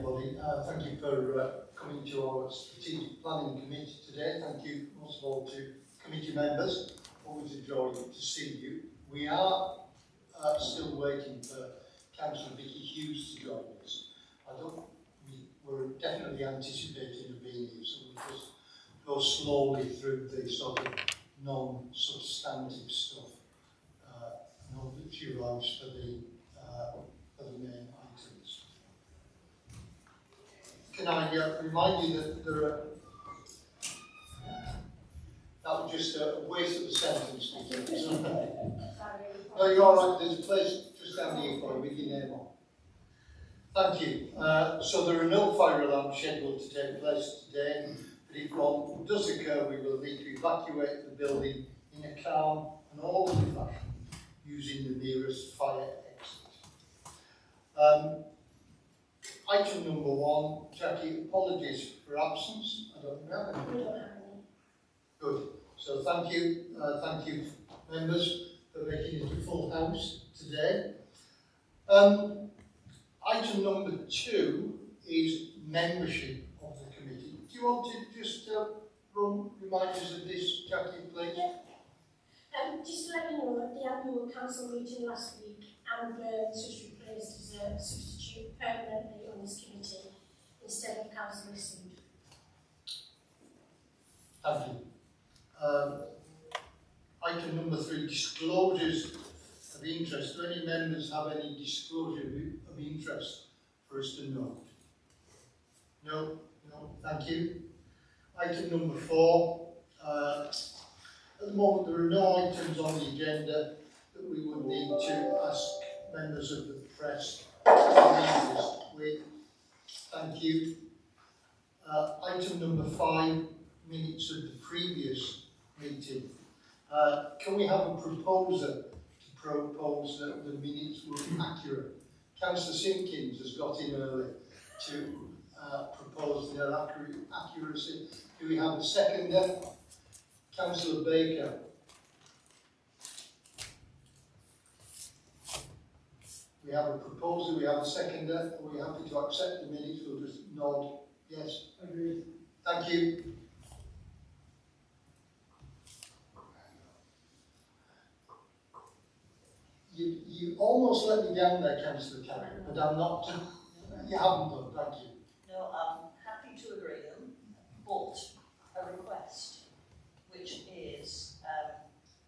everybody. Thank you for coming to our strategic planning committee today. Thank you most of all to committee members. Always a joy to see you. We are still waiting for Councillor Vicky Hughes to join us. We're definitely anticipating her being here, so we'll just go slowly through the sort of non-substantive stuff. I know that she arrives for the main items. Can I remind you that there are, that was just a waste of a sentence. No, you're all right. There's a place just down here for you with your name on. Thank you. So there are no fire alarms scheduled to take place today, but if one does occur, we will need to evacuate the building in a calm and orderly fashion using the nearest fire exit. Item number 1, Jackie, apologies for absence. I don't have any. Good. So thank you members for making it a full house today. Item number 2 is membership of the committee. Do you want to just remind us of this, Jackie, please? Yeah. Just to let you know, at the annual council meeting last week, Amber was replaced as a substitute permanently on this committee instead of Councillor Sood. Thank you. Item number 3, disclosures of interest. Do any members have any disclosure of interest for us to know? No? No, thank you. Item number 4. At the moment, there are no items on the agenda that we would need to ask members of the press to leave us with. Thank you. Item number 5, minutes of the previous meeting. Can we have a proposer to propose that the minutes were accurate? Councillor Simpkins has got in early to propose their accuracy. Do we have a seconder? Councillor Baker. We have a proposer, we have a seconder. Are we happy to accept the minutes? We'll just nod. Yes? Agreed. Thank you. You almost let me down there, Councillor Carey, but I'm not. You haven't done, thank you. No, I'm happy to agree them, but a request, which is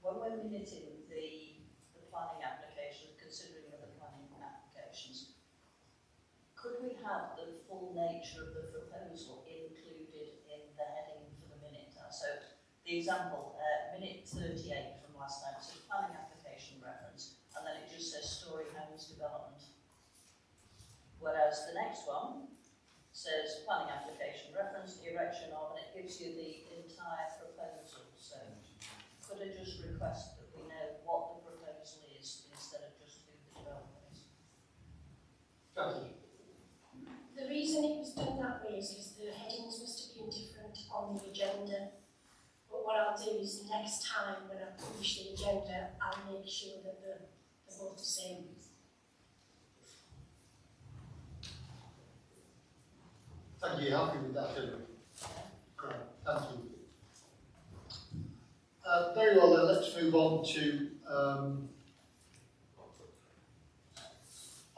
when we're minuting the planning application, considering other planning applications, could we have the full nature of the proposal included in the heading for the minute? So the example, minute 38 from last time, so planning application reference, and then it just says Story Homes Development. Whereas the next one says planning application reference, erection of, and it gives you the entire proposal. So could I just request that we know what the proposal is instead of just who the developer is? Jackie. The reason it was done that way is because the headings must have been different on the agenda. But what I'll do is next time when I publish the agenda, I'll make sure that they're both the same. Thank you. Happy with that, Hilary? Great. Thank you. Very well then, let's move on to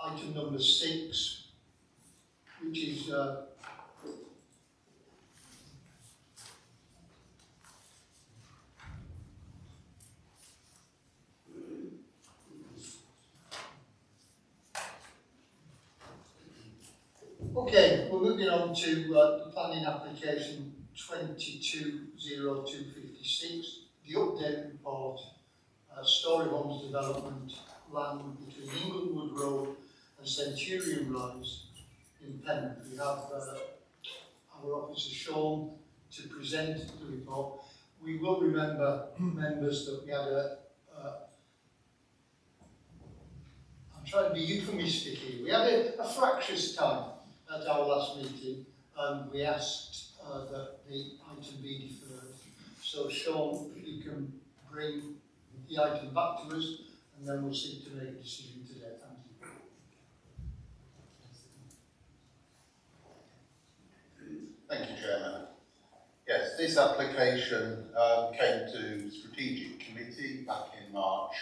item number 6, which is okay, we're moving on to the planning application 220256, the update report, Story Homes Development land between Inglewood Road and Centurion Rise in Penrith. We have our officer Sean to present the report. We will remember members that we had I'm trying to be euphemistic here. We had a fractious time at our last meeting, and we asked that the item be deferred. So Sean, if you can bring the item back to us, and then we'll seek to make a decision today. Thank you. Thank you, Chairman. Yes, this application came to Strategic Committee back in March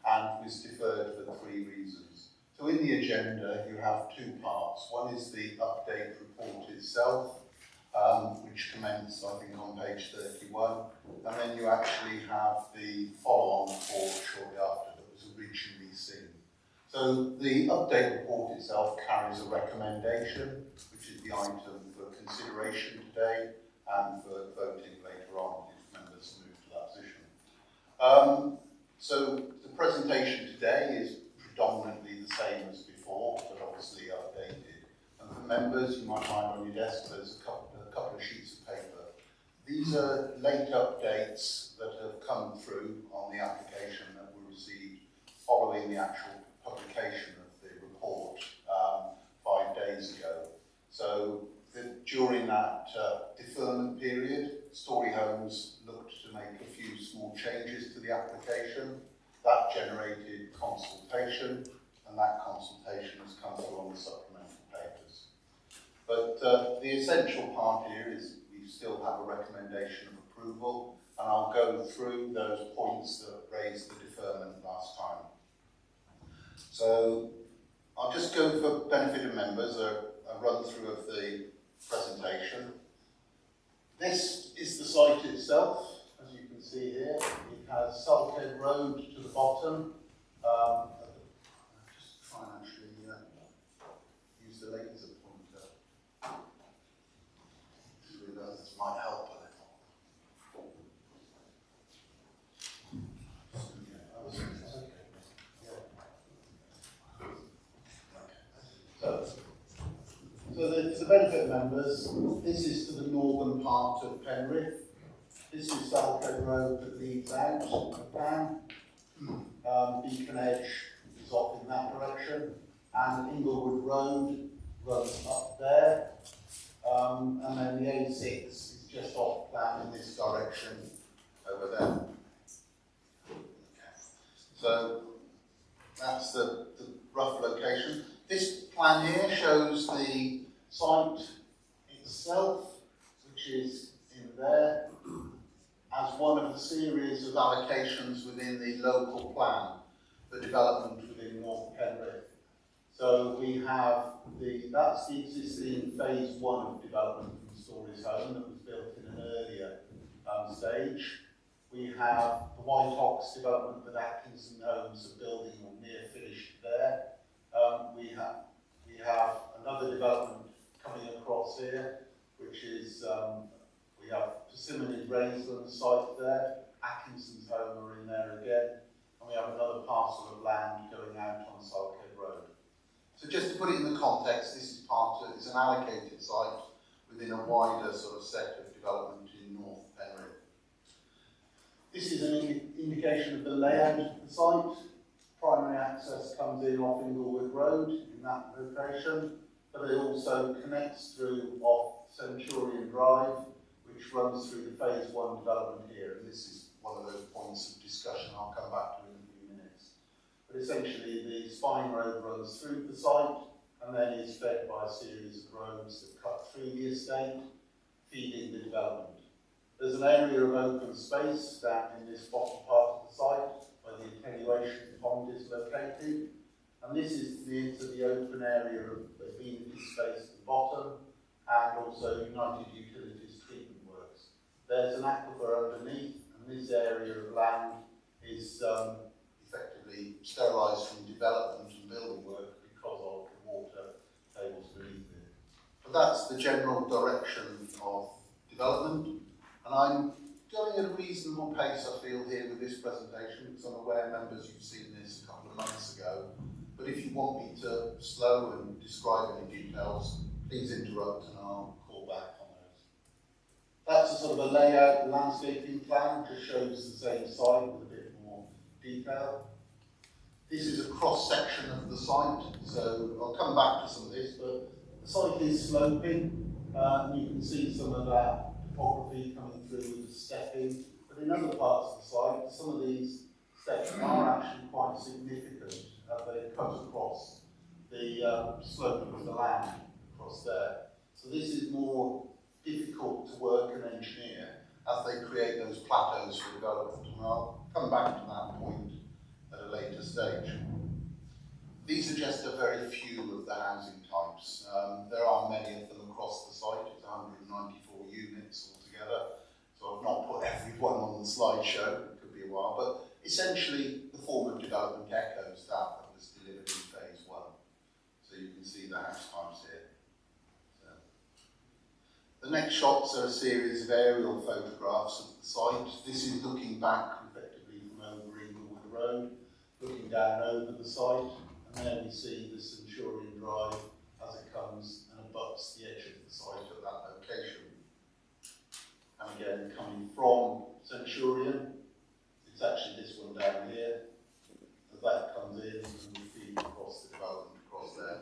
and was deferred for 3 reasons. So in the agenda you have 2 parts. One is the update report itself, which commenced I think on page 31, and then you actually have the follow-on report shortly after that was originally seen. So the update report itself carries a recommendation, which is the item for consideration today and for voting later on if members move to that position. So the presentation today is predominantly the same as before, but obviously updated. And for members, you might find on your desk there's a couple of sheets of paper. These are late updates that have come through on the application that were received following the actual publication of the report 5 days ago. So during that deferment period, Story Homes looked to make a few small changes to the application. That generated consultation, and that consultation has come through on the supplemental papers. But the essential part here is we still have a recommendation of approval, and I'll go through those points that raised the deferment last time. So I'll just go for benefit of members, a run through of the presentation. This is the site itself, as you can see here. It has Salkhead Road to the bottom. Just try and actually use the laser pointer. This might help a little. So the benefit of members, this is to the northern part of Penrith. This is Salkhead Road that leads out of town. Beacon Edge is off in that direction, and Inglewood Road runs up there. And then the A6 is just off plan in this direction over there. So that's the rough location. This plan here shows the site itself, which is in there, as one of the series of allocations within the local plan for development within North Penrith. So we have that's the existing phase 1 of development from Story's Home that was built in an earlier stage. We have the White Ox development that Atkinson Homes are building or near finished there. We have another development coming across here, which is we have Persimmon Rangeland site there. Atkinson's Home are in there again, and we have another parcel of land going out on Salkhead Road. So just to put it in the context, this is it's an allocated site within a wider sort of set of development in North Penrith. This is an indication of the layout of the site. Primary access comes in off Inglewood Road in that location, but it also connects through off Centurion Drive, which runs through the phase 1 development here. And this is one of those points of discussion I'll come back to in a few minutes. But essentially the spine road runs through the site and then is fed by a series of roads that cut through the estate, feeding the development. There's an area of open space down in this bottom part of the site where the attenuation pond is located, and this is into the open area of the amenity space at the bottom, and also United Utilities treatment works. There's an aquifer underneath, and this area of land is effectively sterilised from development and building work because of the water tables beneath it. But that's the general direction of development, and I'm going at a reasonable pace, I feel, here with this presentation, because I'm aware members, you've seen this a couple of months ago. But if you want me to slow and describe any details, please interrupt and I'll call back on those. That's a sort of a layout landscaping plan, just shows the same site with a bit more detail. This is a cross-section of the site, so I'll come back to some of this, but the site is sloping, and you can see some of that topography coming through with the stepping, but in other parts of the site, some of these steps are actually quite significant as they cut across the slope of the land across there. So this is more difficult to work and engineer as they create those plateaus for development. And I'll come back to that point at a later stage. These are just a very few of the housing types. There are many of them across the site. It's 194 units altogether. So I've not put everyone on the slideshow. It could be a while, but essentially the form of development echoes that was delivered in phase 1. So you can see the house types here. The next shots are a series of aerial photographs of the site. This is looking back effectively from over Inglewood Road, looking down over the site, and there we see the Centurion Drive as it comes and abuts the edge of the site at that location. And again, coming from Centurion, it's actually this one down here, as that comes in and we feed across the development across there.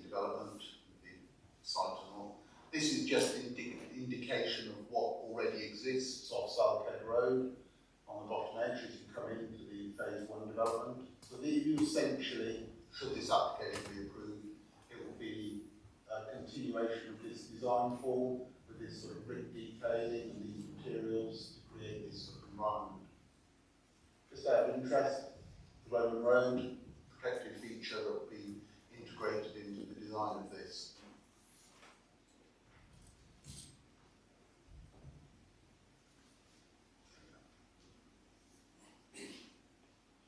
Development, the site and all. This is just an indication of what already exists off Salkhead Road on the bottom edge as you come into the phase 1 development. So you essentially, should this application be approved, it will be a continuation of this design form with this sort of brick detailing and these materials to create this sort of environment. Just out of interest, the Roman Road, protected feature that will be integrated into the design of this.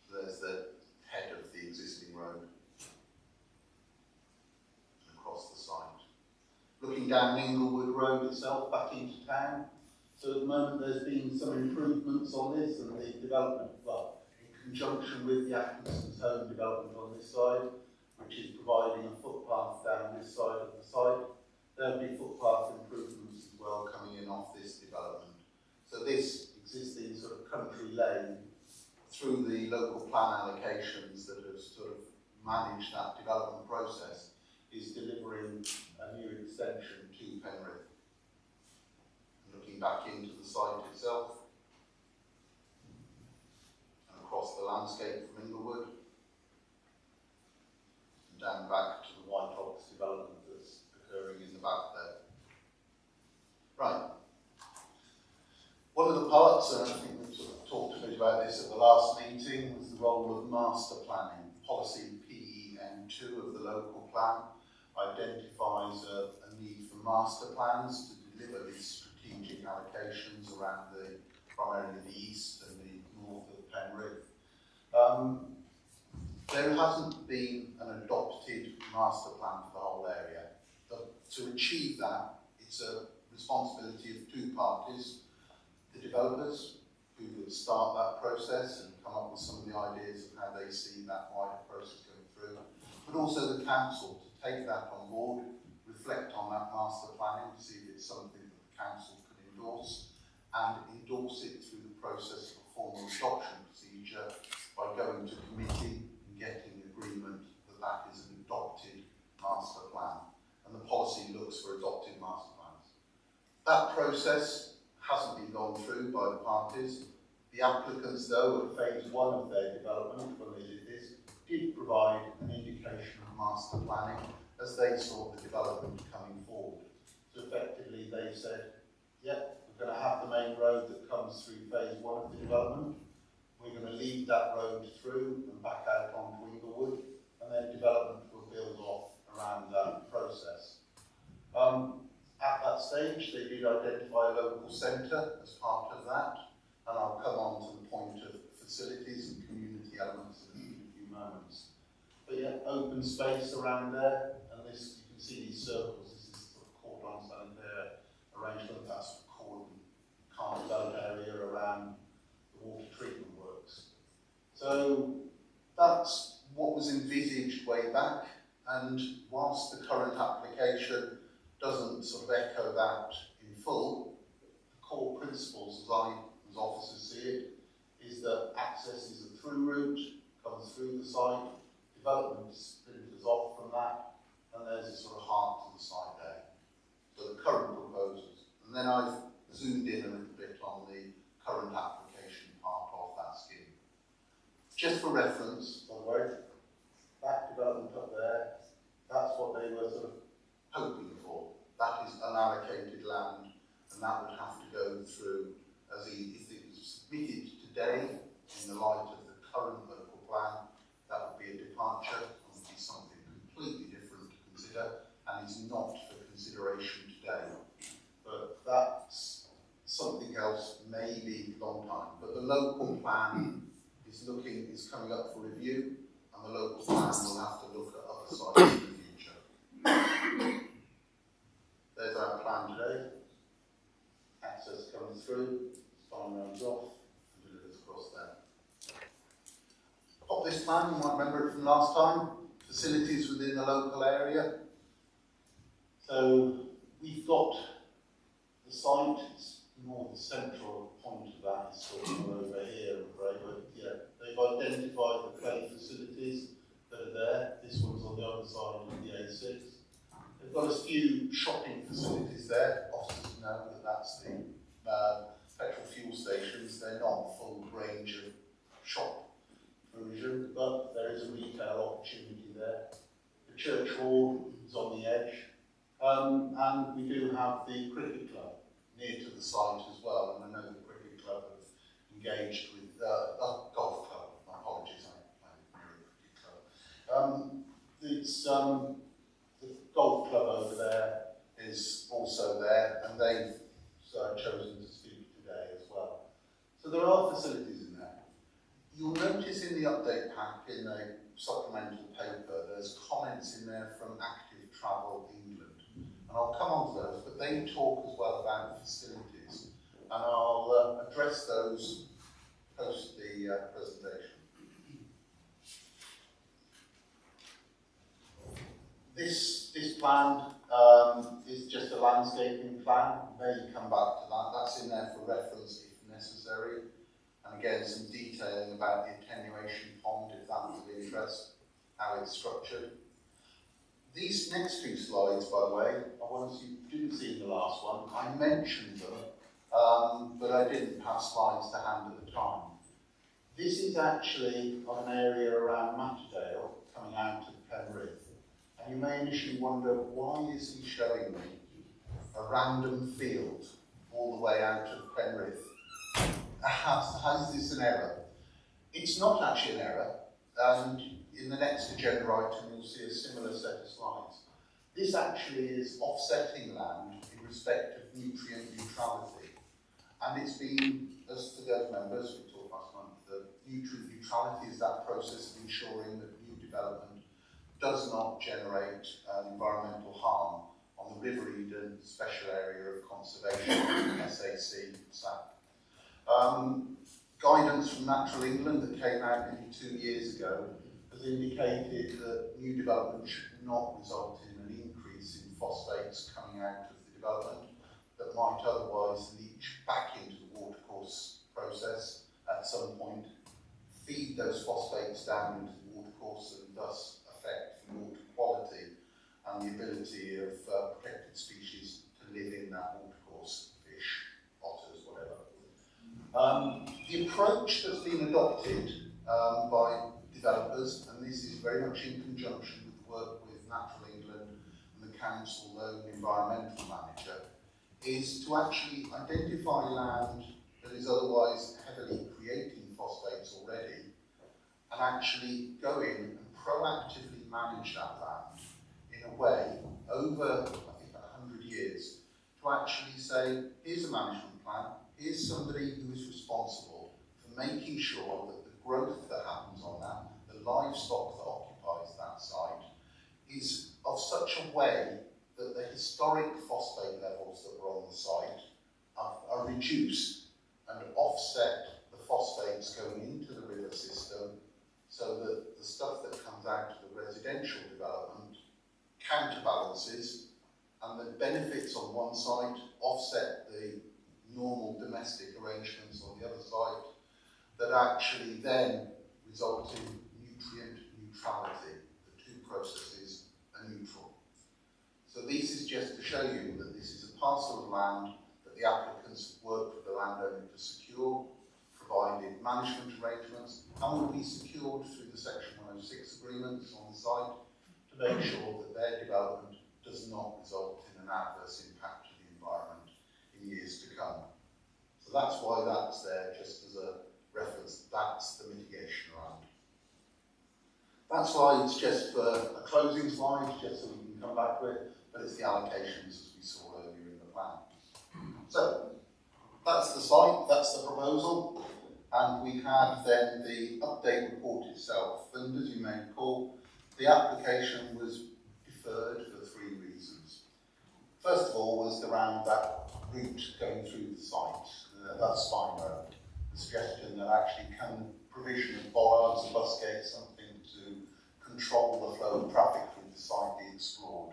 So there's the head of the existing road and across the site. Looking down Inglewood Road itself back into town. So at the moment there's been some improvements on this and the development, well, in conjunction with the Atkinson's home development on this side, which is providing a footpath down this side of the site. There'll be footpath improvements as well coming in off this development. So this existing sort of country lane through the local plan allocations that have sort of managed that development process is delivering a new extension to Penrith. Looking back into the site itself and across the landscape from Inglewood, down back to the White Ox development that's occurring in the back there. Right. One of the parts, and I think we sort of talked a bit about this at the last meeting, was the role of master planning. Policy PEN2 of the local plan identifies a need for master plans to deliver these strategic allocations around primarily the east and the north of Penrith. There hasn't been an adopted master plan for the whole area. But to achieve that, it's a responsibility of two parties. The developers, who will start that process and come up with some of the ideas of how they see that wider process going through, but also the council to take that on board, reflect on that master planning to see if it's something that the council can endorse, and endorse it through the process of a formal adoption procedure by going to committee getting agreement that that is an adopted master plan. And the policy looks for adopted master plans. That process hasn't been gone through by the parties. The applicants, though, at phase 1 of their development, when they did this, did provide an indication of master planning as they saw the development coming forward. So effectively they said, yeah, we're going to have the main road that comes through phase 1 of the development. We're going to lead that road through and back out onto Inglewood, and then development will build off around that process. At that stage, they did identify a local centre as part of that, and I'll come on to the point of facilities and community elements in a few moments. But yeah, open space around there, and this, you can see these circles, this is sort of cordon sanitaire arrangement, that's can't develop area around the water treatment works. So that's what was envisaged way back, and whilst the current application doesn't sort of echo that in full, the core principles as officers see it, is that access is a through route, comes through the site, development splinters off from that, and there's a sort of heart to the site there. So the current proposals. And then I've zoomed in a little bit on the current application part of that scheme. Just for reference, by the way, that development up there, that's what they were sort of hoping for. That is unallocated land, and that would have to go through, if it was submitted today in the light of the current local plan, that would be a departure and would be something completely different to consider, and is not for consideration today. But that's something else, maybe long time. But the local plan is coming up for review, and the local plan will have to look at other sites in the future. There's our plan today. Access comes through, spine runs off, and delivers across there. Of this plan, you might remember it from last time, facilities within the local area. So we've got the site, it's more the central point of that is sort of over here, I'm afraid, but yeah, they've identified the clay facilities that are there. This one's on the other side of the A6. They've got a few shopping facilities there. Officers know that that's the petrol fuel stations. They're not full range of shop provision, but there is a retail opportunity there. The church hall is on the edge, and we do have the cricket club near to the site as well, and I know the cricket club have engaged with golf club. My apologies, I'm near a cricket club. The golf club over there is also there, and they've chosen to speak today as well. So there are facilities in there. You'll notice in the update pack, in the supplemental paper, there's comments in there from Active Travel England. And I'll come on to those, but they talk as well about facilities, and I'll address those post the presentation. This plan is just a landscaping plan. May come back to that. That's in there for reference if necessary. And again, some detailing about the attenuation pond, if that's of interest, how it's structured. These next two slides, by the way, are ones you didn't see in the last one. I mentioned them, but I didn't have slides to hand at the time. This is actually of an area around Matterdale, coming out of Penrith. And you may initially wonder, why is he showing me a random field all the way out of Penrith? How is this an error? It's not actually an error, and in the next agenda item you'll see a similar set of slides. This actually is offsetting land in respect of nutrient neutrality, and it's been, as for those members, we talked last month, that nutrient neutrality is that process of ensuring that new development does not generate environmental harm on the River Eden Special Area of Conservation, SAC. Guidance from Natural England that came out nearly 2 years ago has indicated that new development should not result in an increase in phosphates coming out of the development that might otherwise leach back into the watercourse process at some point, feed those phosphates down into the watercourse and thus affect the water quality and the ability of protected species to live in that watercourse, fish, otters, whatever. The approach that's been adopted by developers, and this is very much in conjunction with the work with Natural England and the Council Own Environmental Manager, is to actually identify land that is otherwise heavily creating phosphates already, and actually go in and proactively manage that land in a way over, I think, 100 years, to actually say, here's a management plan, here's somebody who is responsible for making sure that the growth that happens on that, the livestock that occupies that site, is of such a way that the historic phosphate levels that were on the site are reduced and offset the phosphates going into the river system, so that the stuff that comes out of the residential development counterbalances, and the benefits on one side offset the normal domestic arrangements on the other side, that actually then result in nutrient neutrality. The two processes are neutral. So this is just to show you that this is a parcel of land that the applicants have worked with the landowner to secure, provided management arrangements and will be secured through the Section 106 agreements on the site to make sure that their development does not result in an adverse impact to the environment in years to come. So that's why that's there, just as a reference. That's the mitigation around. That slide's just for a closing slide, just so we can come back to it, but it's the allocations as we saw earlier in the plan. So that's the site, that's the proposal, and we had then the update report itself. And as you may recall, the application was deferred for 3 reasons. First of all was around that route going through the site, that spine road. The suggestion that actually can provision of bollards, a bus gate, something to control the flow of traffic through the site be explored.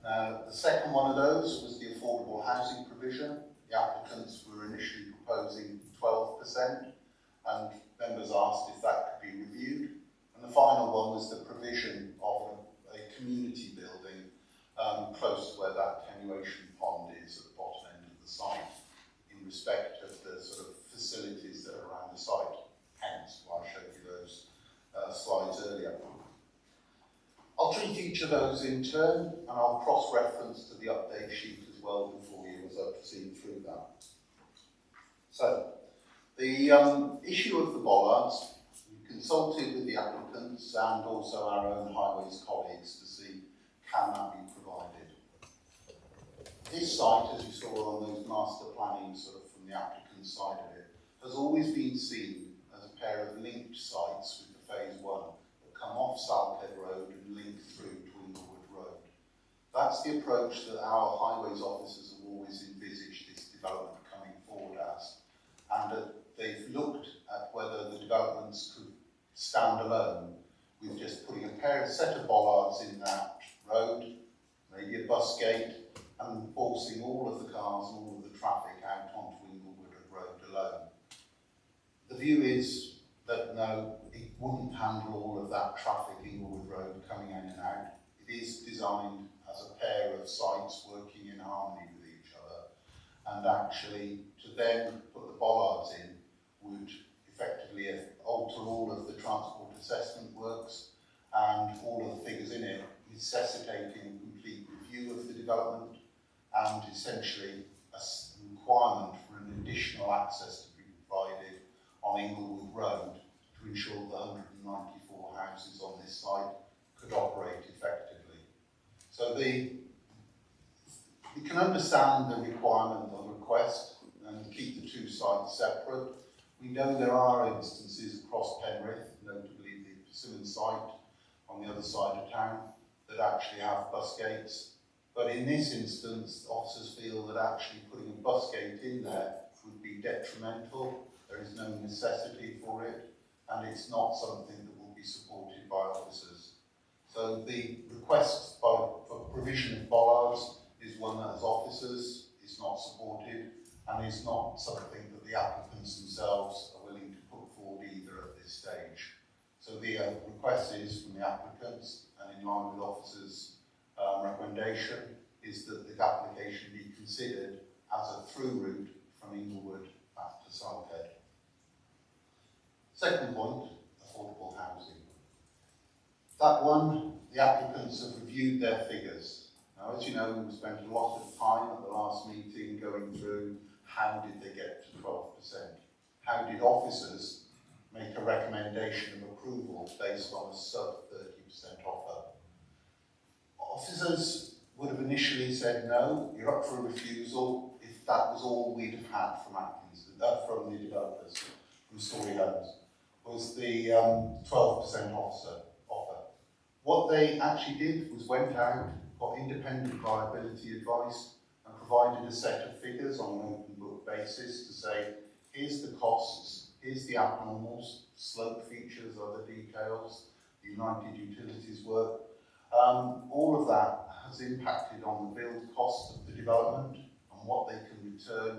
Now, the second one of those was the affordable housing provision. The applicants were initially proposing 12%, and members asked if that could be reviewed. And the final one was the provision of a community building close to where that attenuation pond is at the bottom end of the site, in respect of the sort of facilities that are around the site. Hence why I showed you those slides earlier. I'll treat each of those in turn, and I'll cross-reference to the update sheet as well before you as I proceed through that. So, the issue of the bollards, we consulted with the applicants and also our own highways colleagues to see can that be provided. This site, as you saw on those master planning sort of from the applicant's side of it, has always been seen as a pair of linked sites with the phase 1 that come off Salkhead Road and link through to Inglewood Road. That's the approach that our highways officers have always envisaged this development coming forward as. And they've looked at whether the developments could stand alone with just putting a set of bollards in that road, maybe a bus gate, and forcing all of the cars and all of the traffic out onto Inglewood Road alone. The view is that no, it wouldn't handle all of that traffic Inglewood Road coming in and out. It is designed as a pair of sites working in harmony with each other, and actually to then put the bollards in would effectively alter all of the transport assessment works and all of the figures in it, necessitating a complete review of the development and essentially a requirement for an additional access to be provided on Inglewood Road to ensure the 194 houses on this site could operate effectively. So you can understand the requirement of the request and keep the 2 sites separate. We know there are instances across Penrith, notably the Persimmon site on the other side of town, that actually have bus gates. But in this instance, officers feel that actually putting a bus gate in there would be detrimental. There is no necessity for it, and it's not something that will be supported by officers. So the request for provision of bollards is one that as officers is not supported, and is not something that the applicants themselves are willing to put forward either at this stage. So the request is from the applicants, and in line with officers' recommendation, is that the application be considered as a through route from Inglewood back to Salkhead. Second point, affordable housing. That one, the applicants have reviewed their figures. Now, as you know, we spent a lot of time at the last meeting going through how did they get to 12%? How did officers make a recommendation of approval based on a sub 30% offer? Officers would have initially said no, you're up for a refusal if that was all we'd have had from from the developers, from Story Homes, was the 12% offer. What they actually did was went out, got independent viability advice, and provided a set of figures on an open book basis to say, here's the costs, here's the abnormals, slope features, other details, the United Utilities work. All of that has impacted on the build cost of the development and what they can return,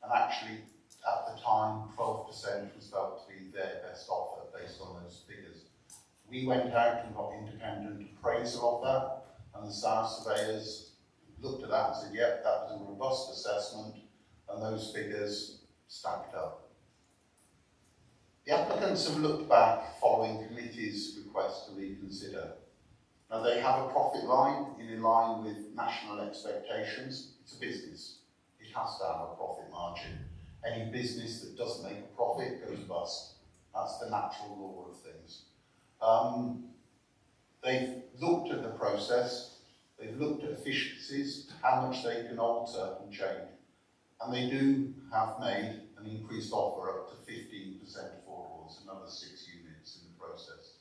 and actually at the time 12% was felt to be their best offer based on those figures. We went out and got independent appraisal of that, and the staff surveyors looked at that and said, yep, that was a robust assessment, and those figures stacked up. The applicants have looked back following committee's request to reconsider. Now they have a profit line in line with national expectations. It's a business. It has to have a profit margin. Any business that doesn't make a profit goes bust. That's the natural law of things. They've looked at the process, they've looked at efficiencies, how much they can alter and change. And they do have made an increased offer up to 15% affordable. It's another 6 units in the process.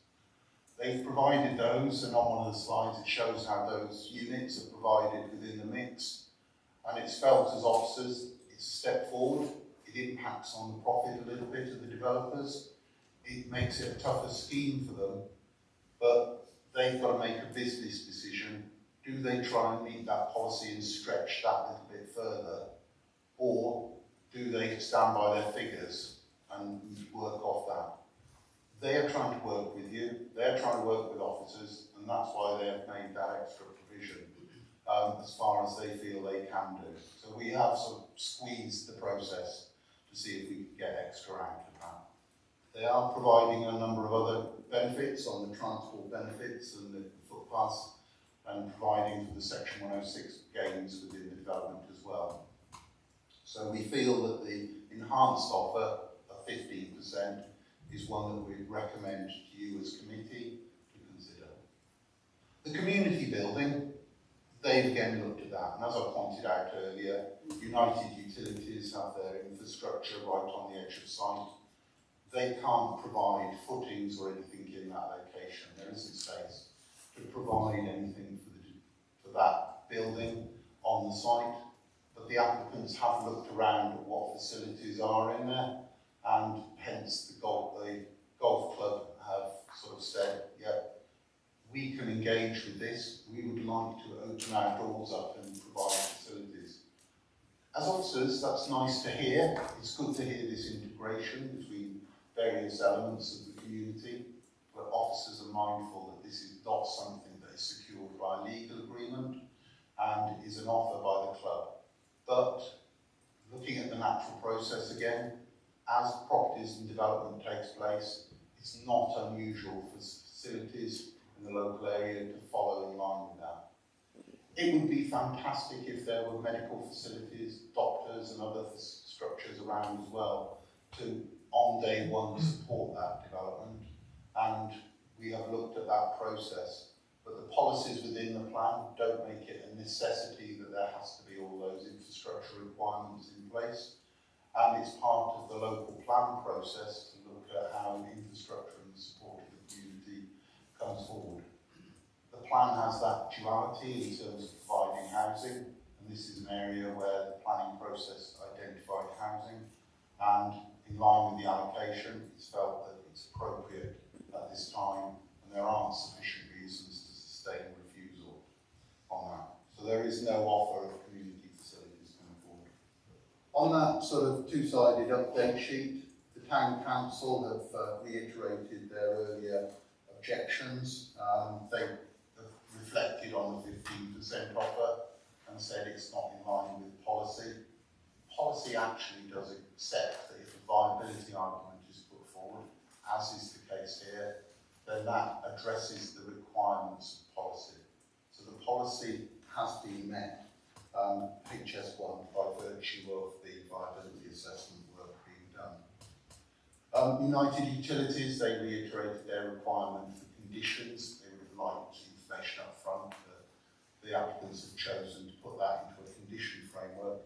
They've provided those, and on one of the slides it shows how those units are provided within the mix. And it's felt as officers, it's a step forward. It impacts on the profit a little bit of the developers. It makes it a tougher scheme for them, but they've got to make a business decision. Do they try and meet that policy and stretch that little bit further, or do they stand by their figures and work off that? They are trying to work with you, they're trying to work with officers, and that's why they have made that extra provision as far as they feel they can do. So we have sort of squeezed the process to see if we can get extra out of that. They are providing a number of other benefits on the transport benefits and the footpaths, and providing for the Section 106 gains within the development as well. So we feel that the enhanced offer of 15% is one that we'd recommend to you as committee to consider. The community building, they've again looked at that, and as I pointed out earlier, United Utilities have their infrastructure right on the edge of site. They can't provide footings or anything in that location. There isn't space to provide anything for that building on the site, but the applicants have looked around at what facilities are in there, and hence the golf club have sort of said, yep, we can engage with this. We would like to open our doors up and provide facilities. As officers, that's nice to hear. It's good to hear this integration between various elements of the community, but officers are mindful that this is not something that is secured by a legal agreement and is an offer by the club. But looking at the natural process again, as properties and development takes place, it's not unusual for facilities in the local area to follow in line with that. It would be fantastic if there were medical facilities, doctors and other structures around as well to, on day one, support that development. And we have looked at that process, but the policies within the plan don't make it a necessity that there has to be all those infrastructure requirements in place. And it's part of the local plan process to look at how infrastructure and the support of the community comes forward. The plan has that duality in terms of providing housing, and this is an area where the planning process identified housing, and in line with the allocation, it's felt that it's appropriate at this time, and there aren't sufficient reasons to sustain refusal on that. So there is no offer of community facilities going forward. On that sort of two-sided update sheet, the Town Council have reiterated their earlier objections. They have reflected on the 15% offer and said it's not in line with policy. Policy actually does accept that if a viability argument is put forward, as is the case here, then that addresses the requirements of policy. So the policy has been met, HS1, by virtue of the viability assessment work being done. United Utilities, they reiterated their requirement for conditions. They would like information up front. The applicants have chosen to put that into a condition framework.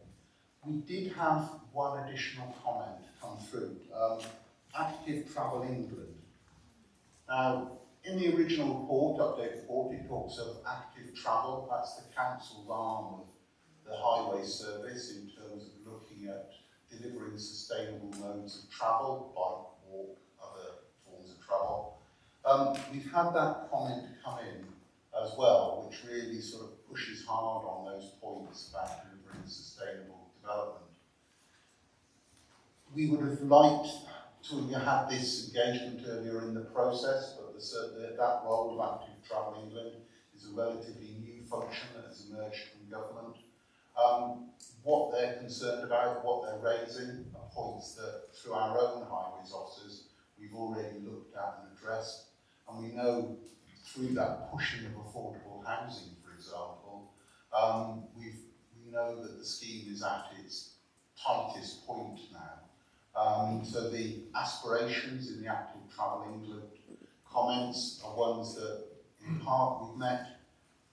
We did have one additional comment come through. Active Travel England. Now, in the original report, update report, it talks of active travel. That's the council's arm of the highway service in terms of looking at delivering sustainable modes of travel, bike, walk, other forms of travel. We've had that comment come in as well, which really sort of pushes hard on those points about delivering sustainable development. We would have liked to have had this engagement earlier in the process, but that role of Active Travel England is a relatively new function that has emerged from government. What they're concerned about, what they're raising, are points that through our own highways officers we've already looked at and addressed. And we know through that pushing of affordable housing, for example, we know that the scheme is at its tightest point now. So the aspirations in the Active Travel England comments are ones that in part we've met,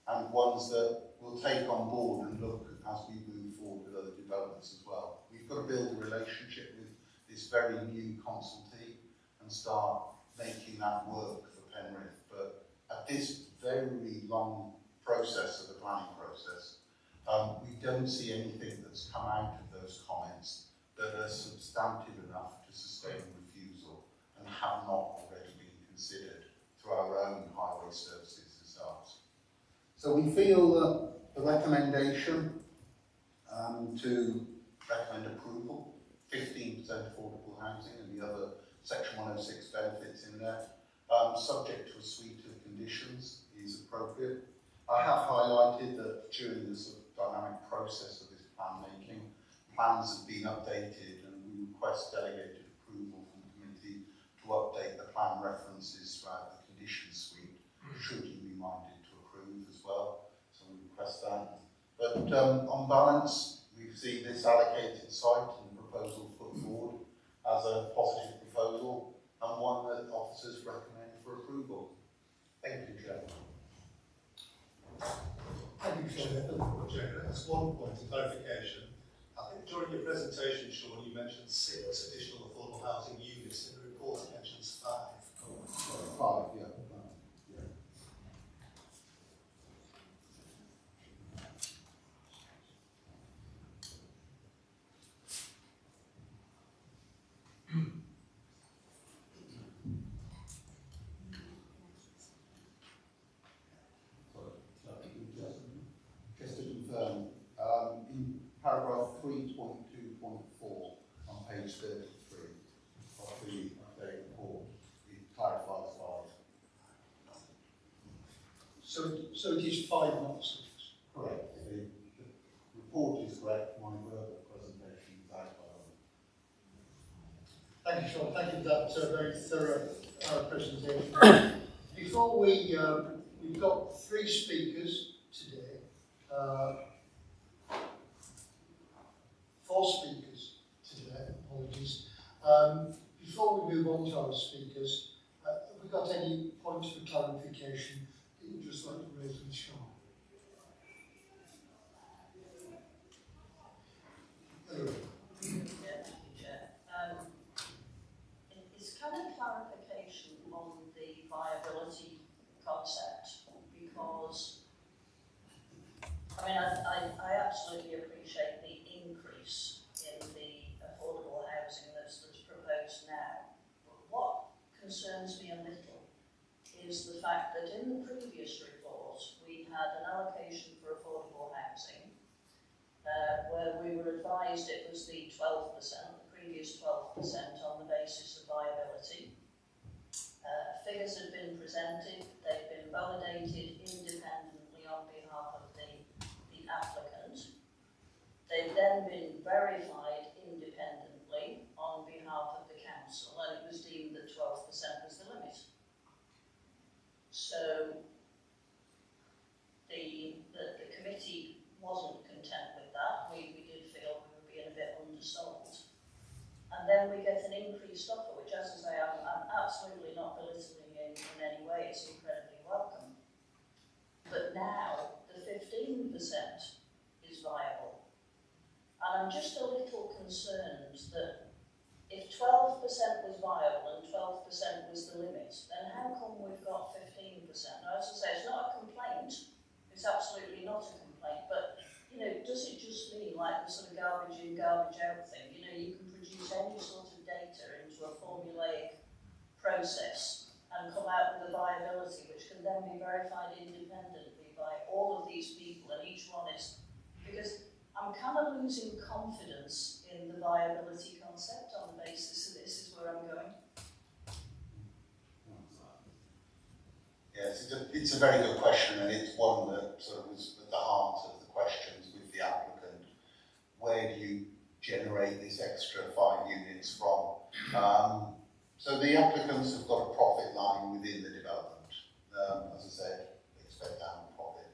and ones that we'll take on board and look as we move forward with other developments as well. We've got to build a relationship with this very new consultee and start making that work for Penrith. But at this very long process of the planning process, we don't see anything that's come out of those comments that are substantive enough to sustain refusal and have not already been considered through our own highway services themselves. So we feel that the recommendation to recommend approval, 15% affordable housing and the other Section 106 benefits in there, subject to a suite of conditions, is appropriate. I have highlighted that during the sort of dynamic process of this plan making, plans have been updated, and we request delegated approval from the committee to update the plan references throughout the condition suite, should you be minded to approve as well. So we request that. But on balance, we see this allocated site and the proposal put forward as a positive proposal and one that officers recommend for approval. Thank you, Chair. Thank you, Chair. That's one point of clarification. I think during your presentation, Sean, you mentioned 6 additional affordable housing units. In the report, it mentions 5. 5, yeah. Just to confirm, in paragraph 3.2.4 on page 33 of the update report, it clarifies 5. So it is 5, not 6. Correct. The report is correct. My verbal presentation is outlined. Thank you, Sean. Thank you for that very thorough presentation. Before we've got 3 speakers today. 4 speakers today, apologies. Before we move on to our speakers, have we got any points for clarification that you'd just like to raise with Sean? It's kind of clarification on the viability concept, because I mean, I absolutely appreciate the increase in the affordable housing that's proposed now. But what concerns me a little is the fact that in the previous report we had an allocation for affordable housing where we were advised it was the 12%, the previous 12% on the basis of viability. Figures have been presented, they've been validated independently on behalf of the applicant. They've then been verified independently on behalf of the council, and it was deemed that 12% was the limit. So the committee wasn't content with that. We did feel we were being a bit undersold. And then we get an increased offer, which, as I say, I'm absolutely not belittling in any way. It's incredibly welcome. But now the 15% is viable. And I'm just a little concerned that if 12% was viable and 12% was the limit, then how come we've got 15%? Now, as I say, it's not a complaint. It's absolutely not a complaint. But, you know, does it just mean like the sort of garbage in, garbage out thing? You know, you can produce any sort of data into a formulaic process and come out with a viability which can then be verified independently by all of these people, and each one is, because I'm kind of losing confidence in the viability concept on the basis that this is where I'm going. Yes, it's a very good question, and it's one that sort of was at the heart of the questions with the applicant. Where do you generate this extra 5 units from? So the applicants have got a profit line within the development. As I said, they expect to have a profit.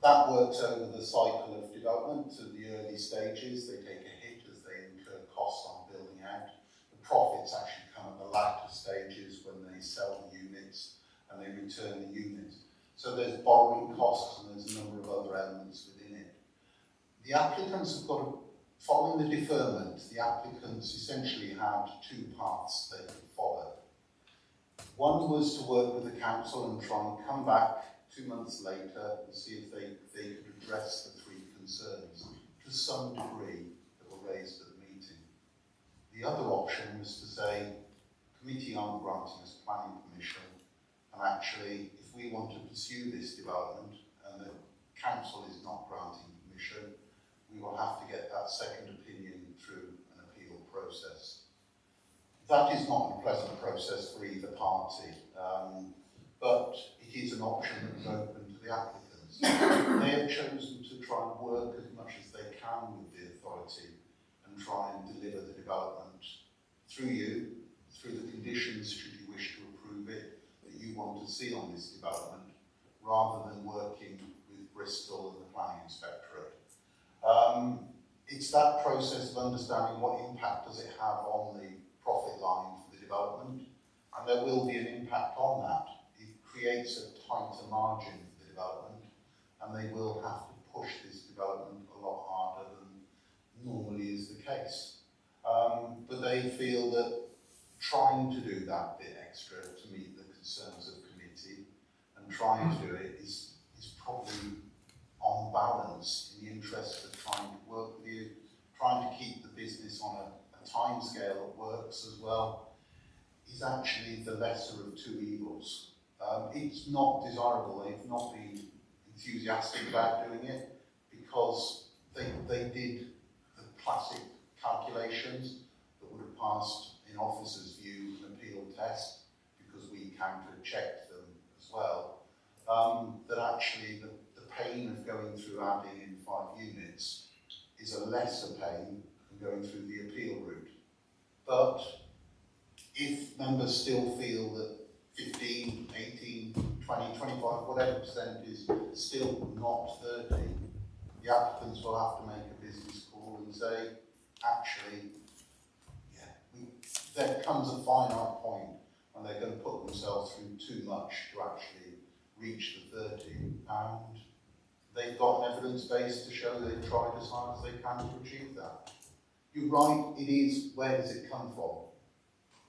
That works over the cycle of development. To the early stages, they take a hit as they incur costs on building out. The profits actually come at the latter stages when they sell the units and they return the units. So there's borrowing costs and there's a number of other elements within it. The applicants have got to, following the deferment, the applicants essentially had two paths they could follow. One was to work with the council and try and come back 2 months later and see if they could address the three concerns to some degree that were raised at the meeting. The other option was to say, committee aren't granting us planning permission, and actually, if we want to pursue this development and the council is not granting permission, we will have to get that second opinion through an appeal process. That is not a pleasant process for either party, but it is an option that is open to the applicants. They have chosen to try and work as much as they can with the authority and try and deliver the development through you, through the conditions, should you wish to approve it, that you want to see on this development, rather than working with Bristol and the Planning Inspectorate. It's that process of understanding what impact does it have on the profit line for the development, and there will be an impact on that. It creates a tighter margin for the development, and they will have to push this development a lot harder than normally is the case. But they feel that trying to do that bit extra to meet the concerns of committee and trying to do it is probably on balance in the interest of trying to work with you, trying to keep the business on a time scale that works as well, is actually the lesser of two evils. It's not desirable. They've not been enthusiastic about doing it because they did the classic calculations that would have passed in officers' view an appeal test, because we counter-checked them as well, that actually the pain of going through adding in 5 units is a lesser pain than going through the appeal route. But if members still feel that 15, 18, 20, 25, whatever percent is still not 30, the applicants will have to make a business call and say, actually, there comes a finite point when they're going to put themselves through too much to actually reach the 30, and they've got an evidence base to show they've tried as hard as they can to achieve that. You're right, it is, where does it come from?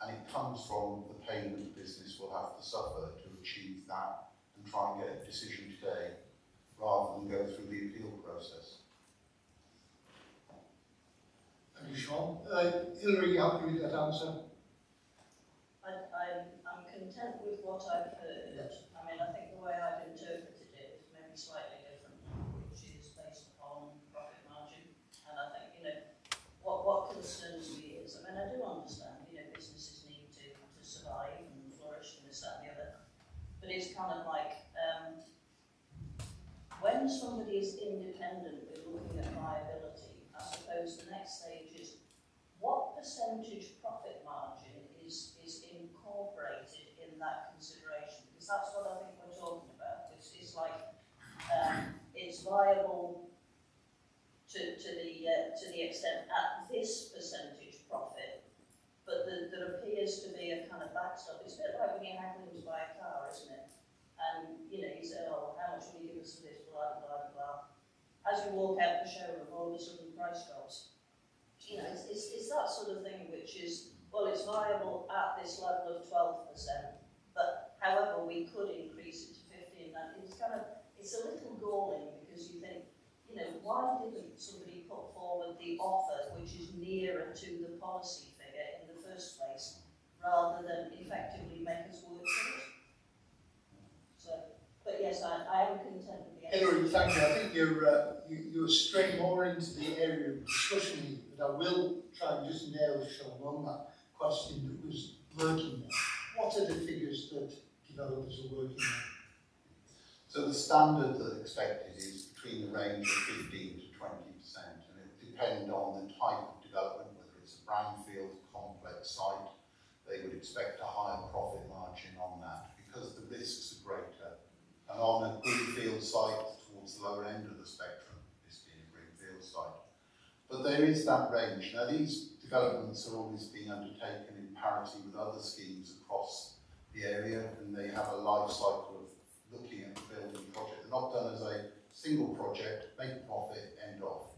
And it comes from the pain that the business will have to suffer to achieve that and try and get a decision today, rather than go through the appeal process. Thank you, Sean. Hilary, you happy with that answer? I'm content with what I've heard. Yes. I mean, I think the way I've interpreted it is maybe slightly different, which is based upon profit margin. And I think, what concerns me is, I mean, I do understand, businesses need to survive and flourish and this, that and the other. But it's kind of like, when somebody is independently looking at viability, I suppose the next stage is, what percentage profit margin is incorporated in that consideration? Because that's what I think we're talking about. It's like, it's viable to the extent at this percentage profit, but there appears to be a kind of backstop. It's a bit like when you're haggling to buy a car, isn't it? And you say, oh, how much will you give us for this? Blah, blah, blah. As you walk out the showroom, all of a sudden the price drops. It's that sort of thing which is, well, it's viable at this level of 12%, but however, we could increase it to 15. That it's a little galling, because you think, why didn't somebody put forward the offer which is nearer to the policy figure in the first place, rather than effectively make us work for it? So, but yes, I am content with the answer. Hilary, thank you. I think you're straying more into the area of discussion, but I will try and just nail Sean on that question that was lurking there. What are the figures that developers are working on? So the standard that's expected is between the range of 15 to 20%, and it depends on the type of development, whether it's a brownfield complex site, they would expect a higher profit margin on that because the risks are greater. And on a greenfield site towards the lower end of the spectrum, this being a greenfield site. But there is that range. Now these developments are always being undertaken in parity with other schemes across the area, and they have a life cycle of looking at the building project. They're not done as a single project, make a profit, end off.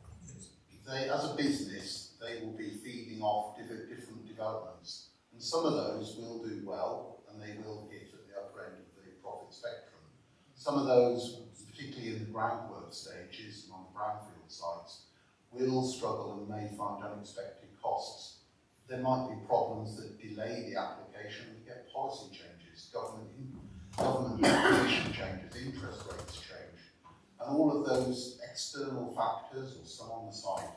They, as a business, they will be feeding off different developments. And some of those will do well, and they will hit at the upper end of the profit spectrum. Some of those, particularly in the groundwork stages and on the brownfield sites, will struggle and may find unexpected costs. There might be problems that delay the application. We get policy changes, government regulation changes, interest rates change. And all of those external factors, or some on the site,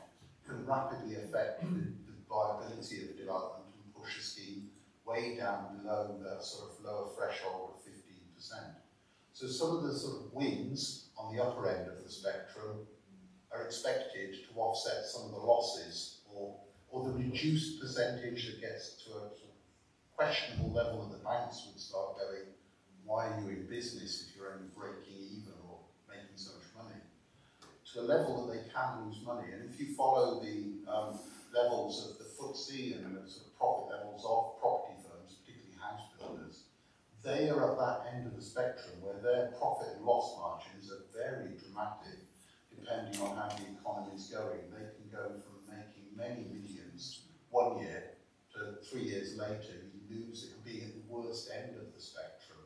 can rapidly affect the viability of the development and push a scheme way down below that sort of lower threshold of 15%. So some of the sort of wins on the upper end of the spectrum are expected to offset some of the losses or the reduced percentage that gets to a sort of questionable level that the banks would start going, why are you in business if you're only breaking even or making so much money? To a level that they can lose money. And if you follow the levels of the FTSE and the sort of profit levels of property firms, particularly house builders, they are at that end of the spectrum where their profit and loss margins are very dramatic depending on how the economy is going. They can go from making many millions 1 year to 3 years later, you lose it being at the worst end of the spectrum.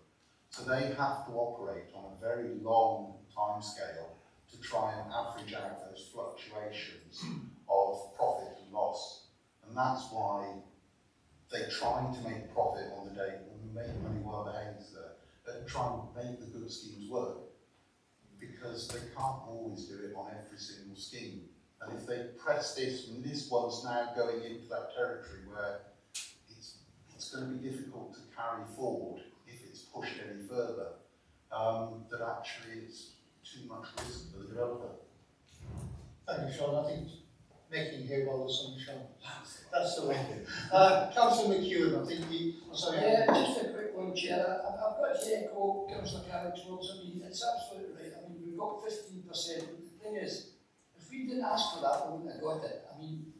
So they have to operate on a very long time scale to try and average out those fluctuations of profit and loss. And that's why they try to make profit on the day, and make money while the hay's there, and try and make the good schemes work. Because they can't always do it on every single scheme. And if they press this, and this one's now going into that territory where it's going to be difficult to carry forward if it's pushed any further, that actually it's too much risk for the developer. Thank you, Sean. I think making hay while the sun shines. That's the way. Councillor McEwen, I think just a quick one, Chair. I've got to echo Councillor Carrick's words. I mean, it's absolutely right. I mean, we've got 15%. The thing is, if we didn't ask for that, we wouldn't have got it. I mean,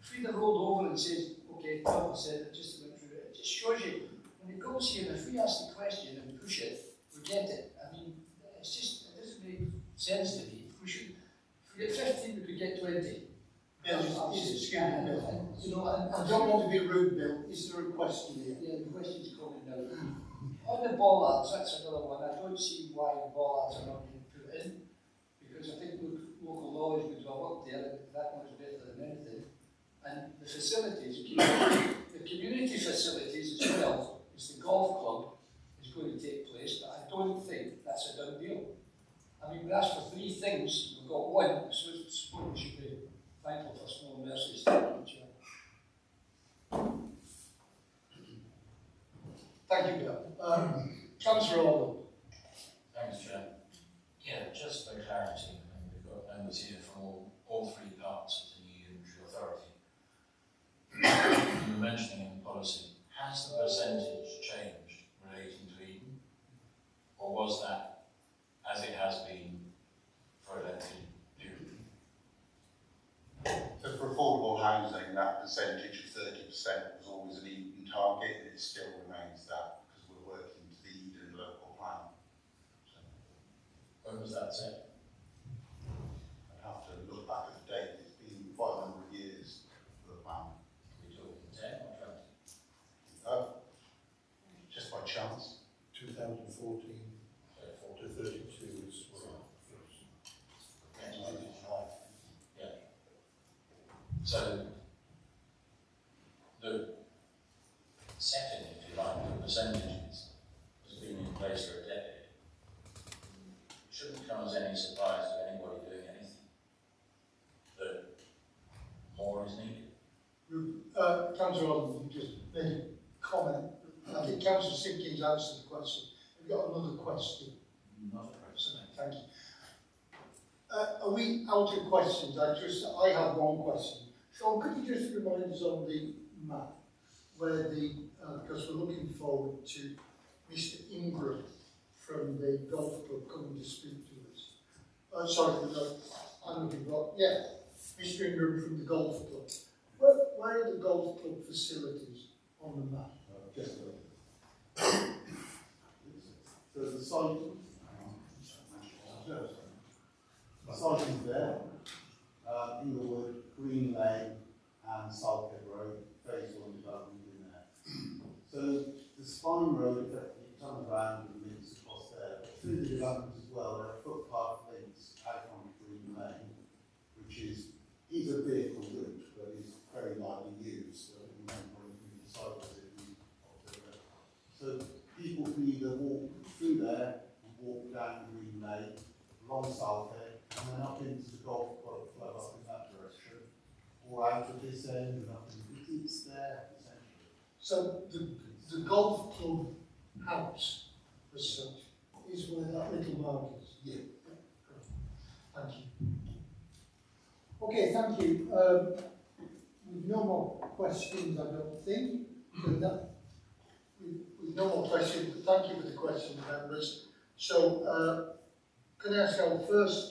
if we'd have rolled over and said, okay, 12%, it just went through it, it just shows you, when it goes here, if we ask the question and push it, we get it. I mean, it's just, it doesn't make sense to me. If we get 15, we could get 20. Bill, excuse me, Bill. You know, I don't want to be rude, Bill. Is there a question here? Yeah, the question's coming now. On the bollards, that's another one. I don't see why the bollards are not being put in, because I think local knowledge would have worked there, and that one's better than anything. And the facilities, the community facilities as well, is the golf club is going to take place, but I don't think that's a done deal. I mean, we asked for 3 things, we've got 1, so I suppose we should be thankful for small mercies. Thank you, Bill. Councillor Orwell. Thanks, Chair. Yeah, just for clarity, and we've got members here from all 3 parts of the new unitary authority. You were mentioning in policy, has the percentage changed relating to Eden? Or was that as it has been for a lengthy period? So for affordable housing, that percentage of 30% was always an Eden target, and it still remains that because we're working to the Eden local plan. So, When was that set? I'd have to look back at the date. It's been quite a number of years for the plan. Are we talking 10 or 20? Just by chance. 2014 So 40. to 32 is what Yeah. So the setting, if you like, the percentages has been in place for a decade. It shouldn't come as any surprise to anybody doing anything that more is needed. Councillor Orwell, you just made a comment. I think Councillor Simpkins answered the question. We've got another question. Not a question. Thank you. Are we out of questions? I have one question. Sean, could you just remind us on the map where because we're looking forward to Mr. Ingram from the golf club coming to speak to us. I'm looking for, yeah, Mr. Ingram from the golf club. Where are the golf club facilities on the map? Just so the site is there, Inglewood, Green Lane and Salkhead Road, phase 1 development in there. So the Spine Road effectively comes around and links across there. But through the development as well, there are footpath links out on Green Lane, which is a vehicle route, but is very lightly used. So you don't want to decide whether it is popular. So people can either walk through there and walk down Green Lane, along Salkhead, and then up into the golf club up in that direction, or out of this end and up in it's there essentially. So the golf club house, as such, is where that little mark is? Yeah. Thank you. Okay, thank you. With no more questions, I don't think. With no more questions, but thank you for the questions, members. So, can I ask our first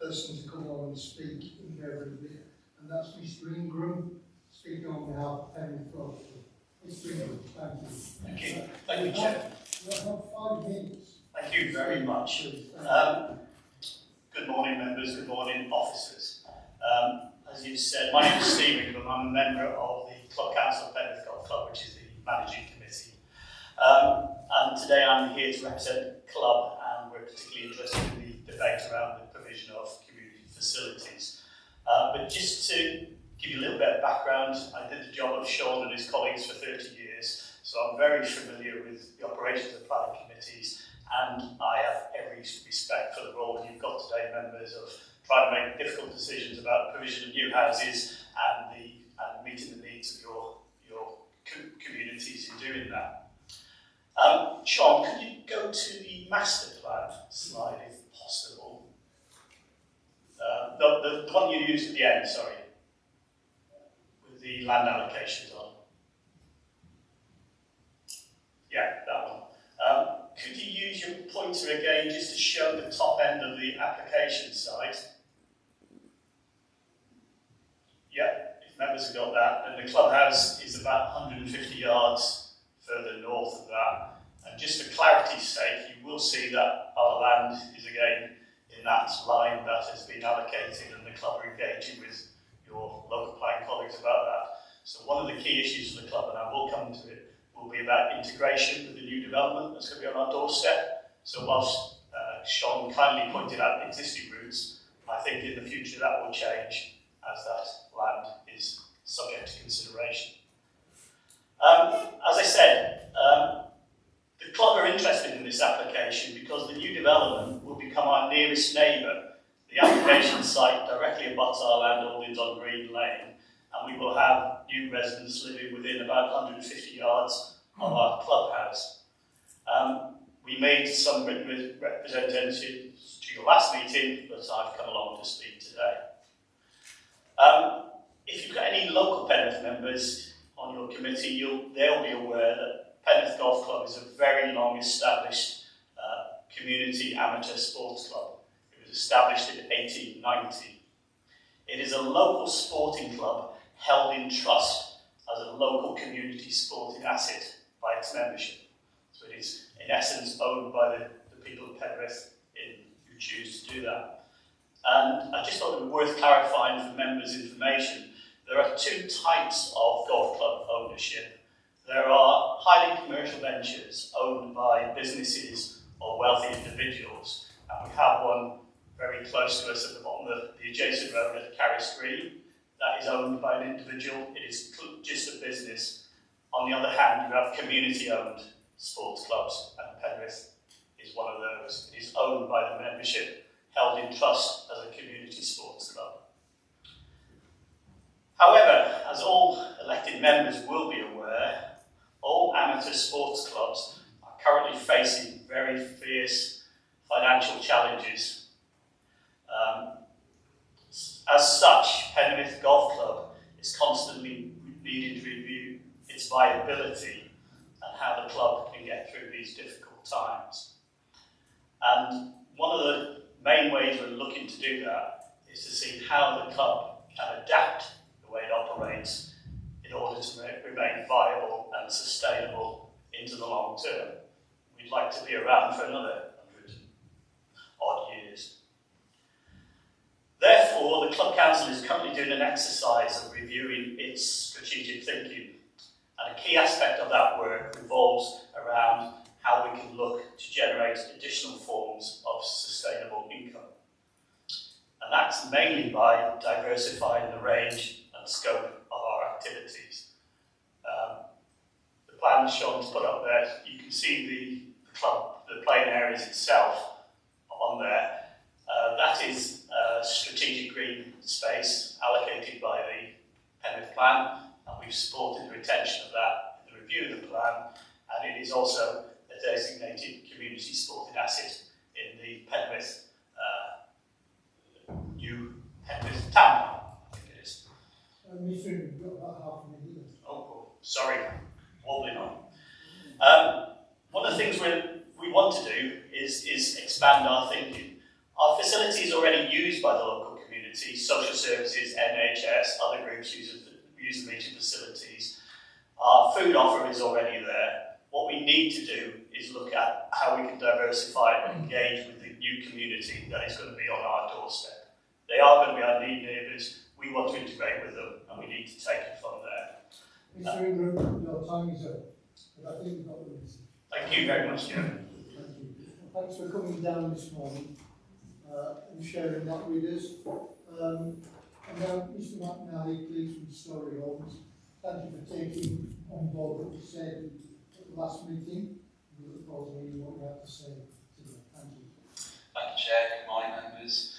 person to come on and speak in favour of it? And that's Mr. Ingram, speaking on behalf of Penrith Golf Club. Mr. Ingram, thank you. Thank you. Thank you, Chair. You have 5 minutes. Thank you very much. Good morning, members. Good morning, officers. As you said, my name is Steve Ingram. I'm a member of the Club Council of Penrith Golf Club, which is the managing committee. And today I'm here to represent the club, and we're particularly interested in the debate around the provision of community facilities. But just to give you a little bit of background, I did the job of Sean and his colleagues for 30 years, so I'm very familiar with the operations of planning committees, and I have every respect for the role you've got today, members, of trying to make difficult decisions about the provision of new houses and meeting the needs of your communities in doing that. Sean, could you go to the master plan slide, if possible? The one you used at the end, sorry, with the land allocations on. Yeah, that one. Could you use your pointer again just to show the top end of the application site? Yeah, if members have got that. And the clubhouse is about 150 yards further north of that. And just for clarity's sake, you will see that our land is again in that line that has been allocated, and the club are engaging with your local planning colleagues about that. So one of the key issues for the club, and I will come to it, will be about integration with the new development that's going to be on our doorstep. So whilst Sean kindly pointed out existing routes, I think in the future that will change as that land is subject to consideration. As I said, the club are interested in this application because the new development will become our nearest neighbour. The application site directly abuts our land holdings on Green Lane, and we will have new residents living within about 150 yards of our clubhouse. We made some written representations to your last meeting, but I've come along to speak today. If you've got any local Penrith members on your committee, they'll be aware that Penrith Golf Club is a very long established community amateur sports club. It was established in 1890. It is a local sporting club held in trust as a local community sporting asset by its membership. So it is in essence owned by the people of Penrith who choose to do that. And I just thought it would be worth clarifying for members' information. There are 2 types of golf club ownership. There are highly commercial ventures owned by businesses or wealthy individuals, and we have one very close to us at the bottom of the adjacent road at Carris Green. That is owned by an individual. It is just a business. On the other hand, you have community-owned sports clubs, and Penrith is one of those. It is owned by the membership, held in trust as a community sports club. However, as all elected members will be aware, all amateur sports clubs are currently facing very fierce financial challenges. As such, Penrith Golf Club is constantly needing to review its viability and how the club can get through these difficult times. And one of the main ways we're looking to do that is to see how the club can adapt the way it operates in order to remain viable and sustainable into the long term. We'd like to be around for another 100 odd years. Therefore, the Club Council is currently doing an exercise of reviewing its strategic thinking. And a key aspect of that work revolves around how we can look to generate additional forms of sustainable income. And that's mainly by diversifying the range and scope of our activities. The plan Sean's put up there, you can see the club, the playing areas itself on there. That is strategic green space allocated by the Penrith plan, and we've supported the retention of that in the review of the plan, and it is also a designated community supported asset in the Penrith new Penrith town plan, I think it is. Mr. You've got about half a minute. Oh, sorry, wobbling on. One of the things we want to do is expand our thinking. Our facility is already used by the local community, social services, NHS, other groups use the meeting facilities. Our food offer is already there. What we need to do is look at how we can diversify and engage with the new community that is going to be on our doorstep. They are going to be our new neighbours. We want to integrate with them, and we need to take it from there. Mr. Ingram, your time is up, but I think you've got the message. Thank you very much, Chair. Thank you. Thanks for coming down this morning and sharing that with us. And now, Mr. McNally, please, from Story Homes, thank you for taking on board what you said at the last meeting. We look forward to hearing what you have to say today. Thank you. Thank you, Chair. Good morning, members.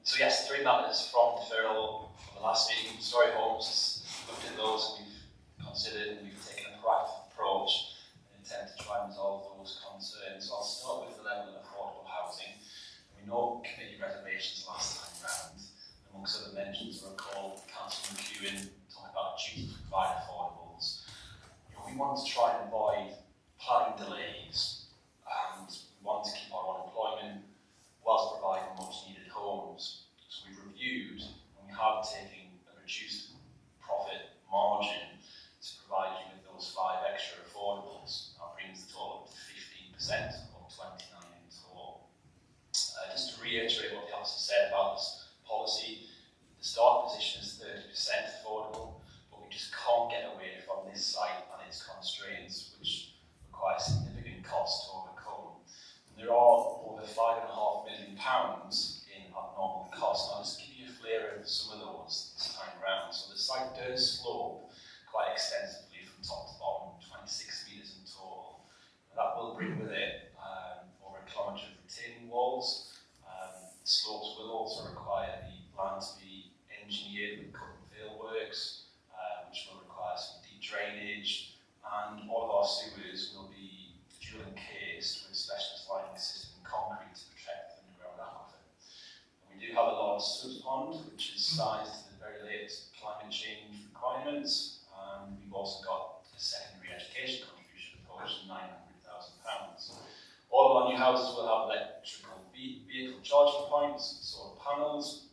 So yes, 3 matters from deferral from the last meeting. Story Homes looked at those and we've considered and we've taken a proactive approach in an attempt to try and resolve those concerns. So I'll start with the level of affordable housing. We know committee reservations last time round, amongst other mentions, I recall Councillor McEwen talking about duty to provide affordables. We want to try and avoid planning delays and we want to keep our unemployment whilst providing much needed homes. So we've reviewed and we have taken a reduced profit margin to provide you with those 5 extra affordables. That brings the total up to 15% or 29 in total. Just to reiterate what the officer said about this policy, the start position is 30% affordable, but we just can't get away from this site and its constraints, which require significant cost to overcome. And there are over £5.5 million in abnormal costs. I'll just give you a flavour of some of those this time round. So the site does slope quite extensively from top to bottom, 26 metres in total. And that will bring with it over a kilometre of retaining walls. The slopes will also require the land to be engineered with cut and fill works, which will require some deep drainage, and all of our sewers will be dual encased with specialist lining system in concrete to protect the underground aquifer. And we do have a large subs pond, which is sized to the very latest climate change requirements, and we've also got a secondary education contribution approach of £900,000. All of our new houses will have electrical vehicle charging points, solar panels.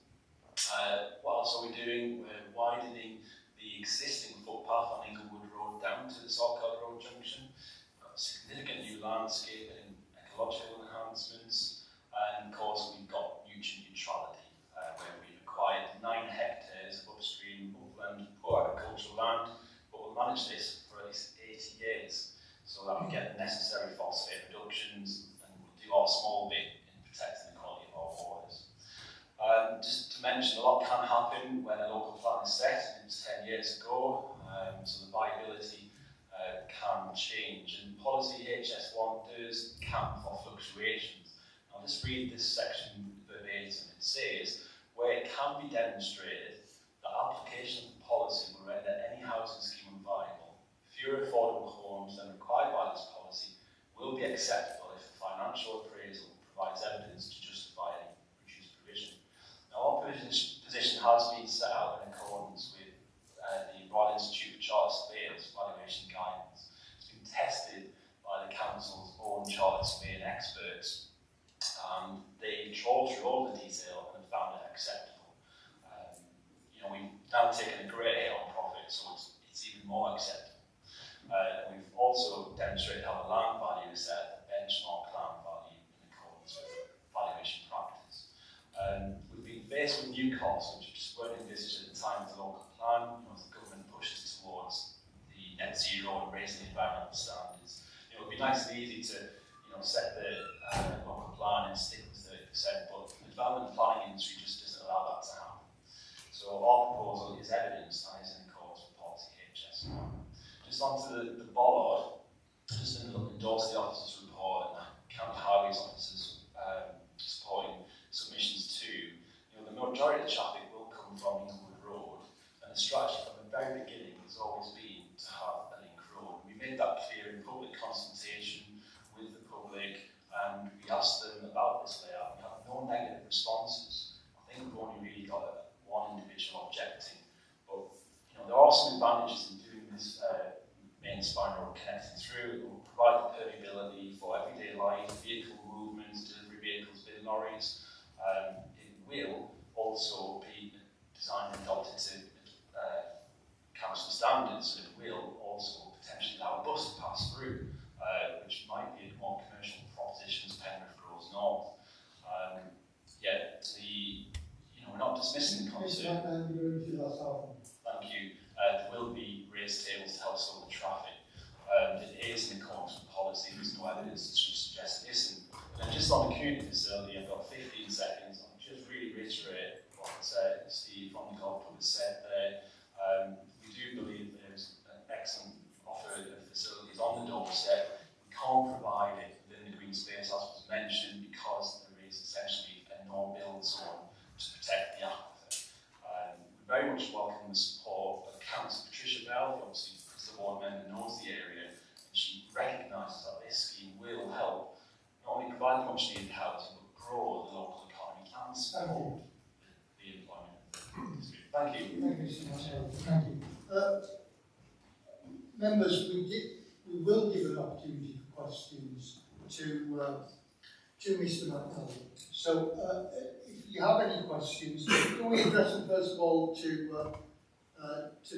What else are we doing? We're widening the existing footpath on Inglewood Road down to the Saltcote Road junction. We've got significant new landscaping, ecological enhancements, and of course we've got nutrient neutrality, where we've acquired 9 hectares of upstream upland poor agricultural land, but we'll manage this for at least 80 years, so that we get the necessary phosphate reductions and we'll do our small bit in protecting the quality of our waters. Just to mention, a lot can happen when a local plan is set, and it was 10 years ago, so the viability can change, and policy HS1 does account for fluctuations. I'll just read this section verbatim. It says, where it can be demonstrated that application of the policy will render any housing scheme unviable, fewer affordable homes than required by this policy will be acceptable if the financial appraisal provides evidence to justify any reduced provision. Now, our position has been set out in accordance with the Royal Institute of Charter Surveyors valuation guidance. It's been tested by the council's own charter surveying experts. They trawled through all the detail and found it acceptable. We've now taken a great hit on profit, so it's even more acceptable. We've also demonstrated how the land value is set at the benchmark land value in accordance with valuation practice. We've been faced with new costs which just weren't envisaged at the time of the local plan. As the government pushes towards the net zero and raising the environmental standards, it would be nice and easy to set the local plan and stick with 30%, but the development planning industry just doesn't allow that to happen. So our proposal is evidenced and is in accordance with policy HS. Just onto the bollard, just endorse the officer's report and county highways officers supporting submissions too. The majority of the traffic will come from Inglewood Road, and the strategy from the very beginning has always been to have a link road. We made that clear in public consultation with the public, and we asked them about this layout. We have no negative responses. I think we've only really got one individual objecting, but there are some advantages in doing this main spine road connecting through. It will provide the permeability for everyday life, vehicle movements, delivery vehicles, bin lorries. It will also be designed and adopted to council standards, and it will also potentially allow a bus to pass through, which might be a more commercial proposition as Penrith grows north. We're not dismissing the concern. Thank you. There will be raised tables to help slow the traffic. It is in accordance with policy. There's no evidence to suggest it isn't. And just on the community facility, I've got 15 seconds. I'll just really reiterate what Steve from the golf club has said there. We do believe there's an excellent offer of facilities on the doorstep. We can't provide it within the green space, as was mentioned, because there is essentially a no-build zone to protect the aquifer. We very much welcome the support of Councillor Patricia Bell, obviously because the ward member knows the area, and she recognises that this scheme will help not only provide the much needed housing, but grow the local economy and support the employment. Thank you. Thank you so much. Thank you. Members, we will give an opportunity for questions to Mr. McNally. So if you have any questions, can we address them first of all to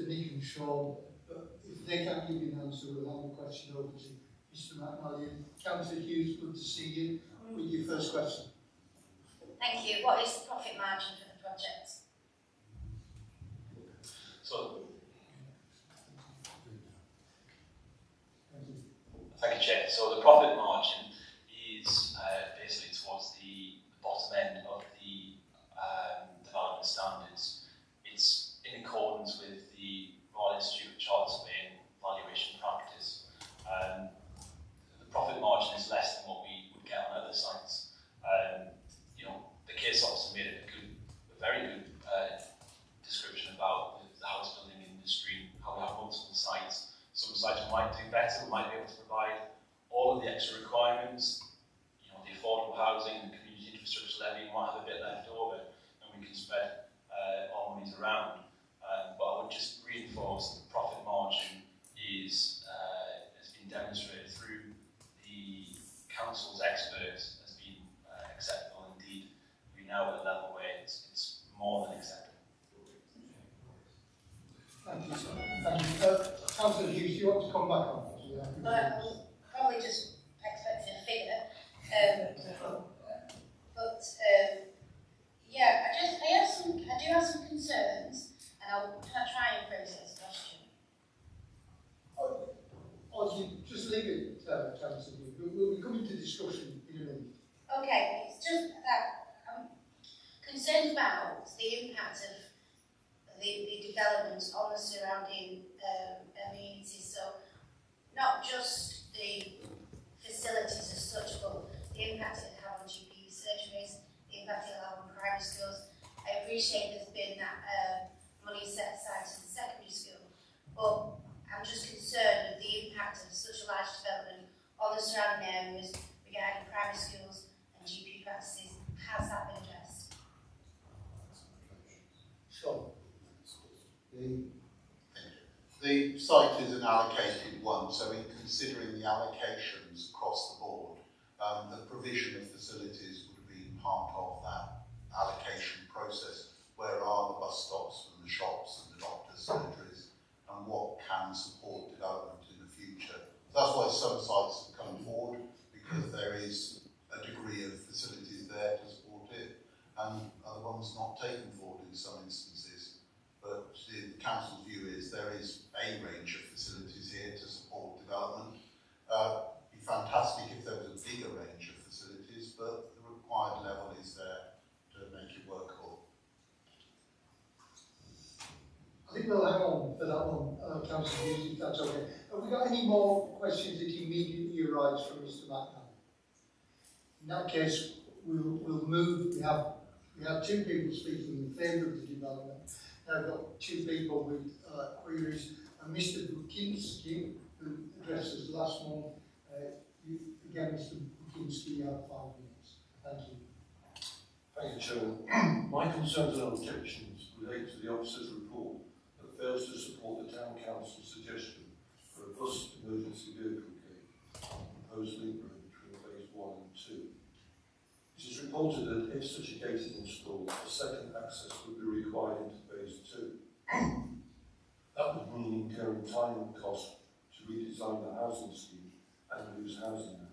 Nick and Sean? But if they can't give you an answer, we'll have a question over to Mr. McNally. And Councillor Hughes, good to see you with your first question. Thank you. What is the profit margin for the project? Thank you, Chair. So the profit margin is basically towards the bottom end of the development standards. It's in accordance with the Royal Institute of Charter Surveying valuation practice. The profit margin is less than what we would get on other sites. The case officer made a very good description about the house building industry, how we have multiple sites. Some sites we might do better, we might be able to provide all of the extra requirements, the affordable housing, the community infrastructure levy, we might have a bit left over, and we can spread our monies around. But I would just reinforce that the profit margin has been demonstrated through the council's experts as being acceptable. Indeed, we're now at a level where it's more than acceptable. Thank you, sir. Thank you. Councillor Hughes, do you want to come back on that? Well, probably just expecting a figure. I do have some concerns, and I'll try and phrase it as a question. Or you just leave it, Councillor Hughes. We'll come into discussion in a minute. Okay, it's just that I'm concerned about the impact of the development on the surrounding amenities. So not just the facilities as such, but the impact it will have on GP surgeries, the impact it will have on primary schools. I appreciate there's been that money set aside to the secondary school, but I'm just concerned with the impact of such a large development on the surrounding areas regarding primary schools and GP practices. Has that been addressed? Sure. The site is an allocated one, so in considering the allocations across the board, the provision of facilities would have been part of that allocation process. Where are the bus stops and the shops and the doctors' surgeries, and what can support development in the future? That's why some sites have come forward, because there is a degree of facilities there to support it, and other ones not taken forward in some instances. But the council's view is there is a range of facilities here to support development. It'd be fantastic if there was a bigger range of facilities, but the required level is there to make it workable. I think we'll hang on for that one, Councillor Hughes, if that's okay. Have we got any more questions that immediately arise from Mr. McNally? In that case, we'll move. We have two people speaking in favour of the development. Now I've got two people with queries, and Mr. Bukinski, who addressed us last month. Again, Mr. Bukinski, you have 5 minutes. Thank you. Thank you, Chairman. My concerns and objections relate to the officer's report that fails to support the Town Council's suggestion for a bus emergency vehicle gate on the proposed link road between phase 1 and 2. It is reported that if such a gate is installed, a second access would be required into phase 2. That would mean incurring time and cost to redesign the housing scheme and lose housing now.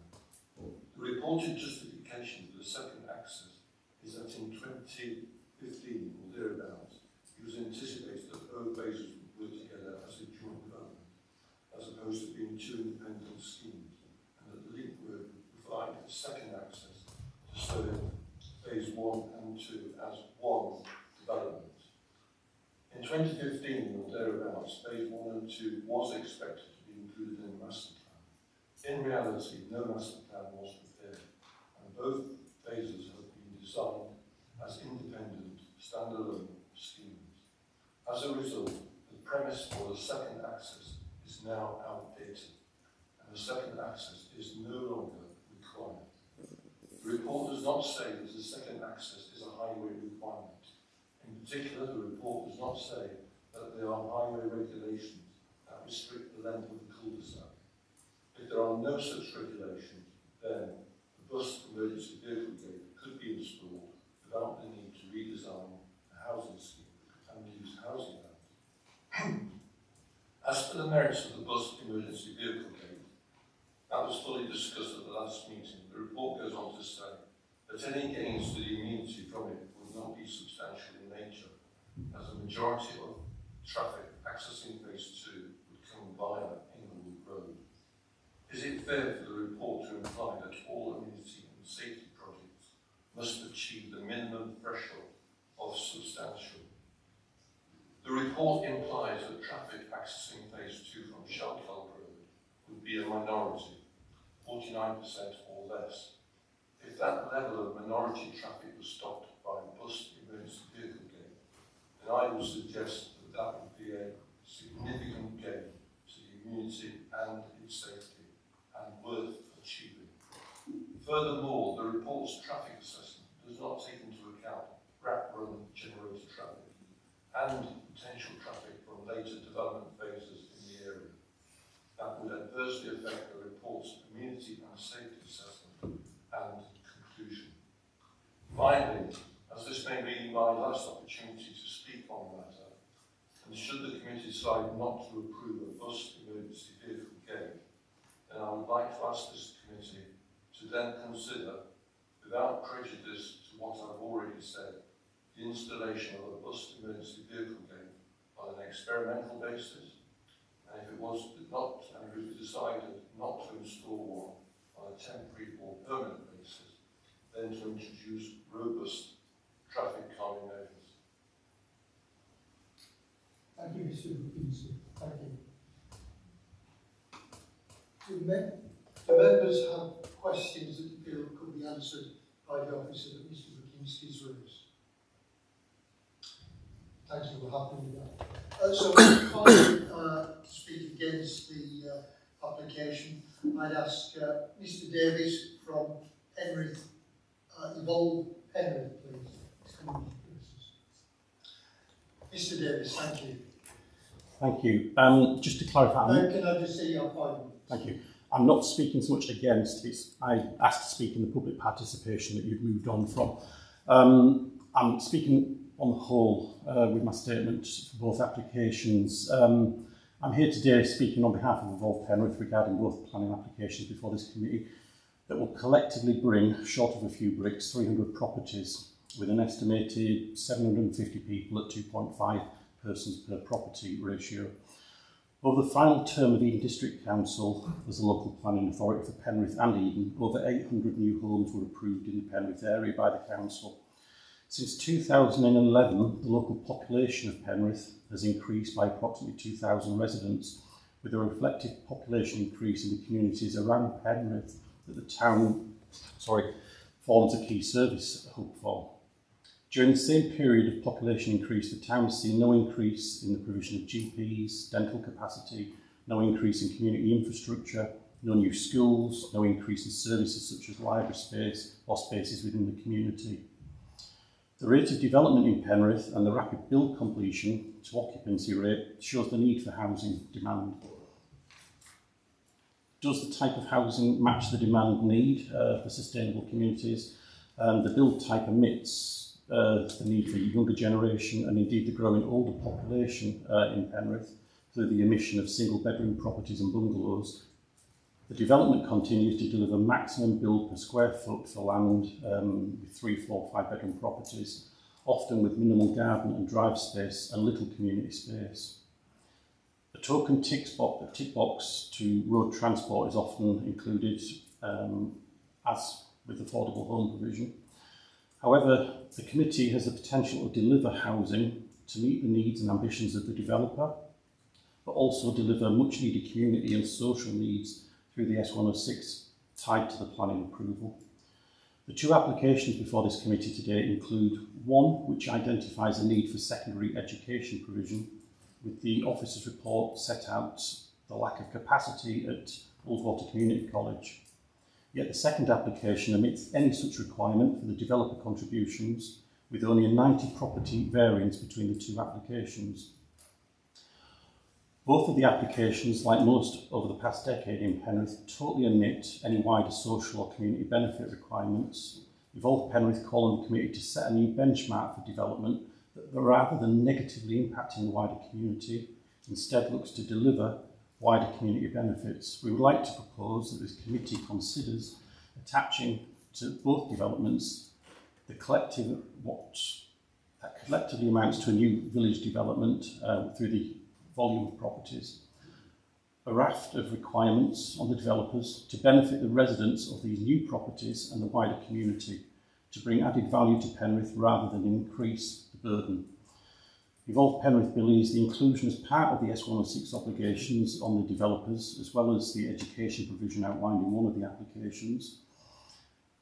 The reported justification for the second access is that in 2015 or thereabouts, it was anticipated that both phases would work together as a joint development, as opposed to being two independent schemes, and that the link road would provide a second access to serve phase 1 and 2 as one development. In 2015 or thereabouts, phase 1 and 2 was expected to be included in the master plan. In reality, no master plan was prepared, and both phases have been designed as independent, standalone schemes. As a result, the premise for the second access is now outdated, and the second access is no longer required. The report does not say that the second access is a highway requirement. In particular, the report does not say that there are highway regulations that restrict the length of the cul-de-sac. If there are no such regulations, then the bus emergency vehicle gate could be installed without the need to redesign the housing scheme and use housing land. As for the merits of the bus emergency vehicle gate, that was fully discussed at the last meeting. The report goes on to say that any gains to the immunity from it would not be substantial in nature, as a majority of traffic accessing phase 2 would come via Inglewood Road. Is it fair for the report to imply that all amenity and safety projects must achieve the minimum threshold of substantial? The report implies that traffic accessing phase 2 from Shelkelp Road would be a minority, 49% or less. If that level of minority traffic was stopped by a bus emergency vehicle gate, then I would suggest that that would be a significant gain to the community and its safety, and worth achieving. Furthermore, the report's traffic assessment does not take into account wrap-run generated traffic and potential traffic from later development phases in the area. That would adversely affect the report's community and safety assessment and conclusion. Finally, as this may be my last opportunity to speak on the matter, and should the committee decide not to approve a bus emergency vehicle gate, then I would like to ask this committee to then consider, without prejudice to what I've already said, the installation of a bus emergency vehicle gate on an experimental basis, and if it was decided not to install one on a temporary or permanent basis, then to introduce robust traffic calming measures. Thank you, Mr. Bukinski. Thank you. Do members have questions that you feel could be answered by the officer that Mr. Bukinski's raised? Thank you, we're happy with that. So, to speak against the application, I'd ask Mr. Davies from Penrith, Evolve Penrith, please. Mr. Davies, thank you. Thank you. Just to clarify, Can I just say your point? Thank you. I'm not speaking so much against it. I asked to speak in the public participation that you've moved on from. I'm speaking on the whole with my statement for both applications. I'm here today speaking on behalf of Evolve Penrith regarding both planning applications before this committee that will collectively bring, short of a few bricks, 300 properties with an estimated 750 people at 2.5 persons per property ratio. Over the final term of Eden District Council as the local planning authority for Penrith and Eden, over 800 new homes were approved in the Penrith area by the council. Since 2011, the local population of Penrith has increased by approximately 2,000 residents, with a reflective population increase in the communities around Penrith that the town forms a key service hub for. During the same period of population increase, the town has seen no increase in the provision of GPs, dental capacity, no increase in community infrastructure, no new schools, no increase in services such as library space or spaces within the community. The rate of development in Penrith and the rapid build completion to occupancy rate shows the need for housing demand. Does the type of housing match the demand need for sustainable communities? The build type omits the need for younger generation and indeed the growing older population in Penrith through the emission of single bedroom properties and bungalows. The development continues to deliver maximum build per square foot for land with 3, 4, 5 bedroom properties, often with minimal garden and drive space and little community space. A token tick box to road transport is often included as with affordable home provision. However, the committee has the potential to deliver housing to meet the needs and ambitions of the developer, but also deliver much needed community and social needs through the S106 tied to the planning approval. The two applications before this committee today include one which identifies a need for secondary education provision, with the officer's report set out the lack of capacity at Ullswater Community College. Yet the second application omits any such requirement for the developer contributions, with only a 90 property variance between the two applications. Both of the applications, like most over the past decade in Penrith, totally omit any wider social or community benefit requirements. Evolve Penrith call on the committee to set a new benchmark for development that, rather than negatively impacting the wider community, instead looks to deliver wider community benefits. We would like to propose that this committee considers attaching to both developments the collective, what that collectively amounts to a new village development through the volume of properties, a raft of requirements on the developers to benefit the residents of these new properties and the wider community, to bring added value to Penrith rather than increase the burden. Evolve Penrith believes the inclusion as part of the S106 obligations on the developers, as well as the education provision outlined in one of the applications,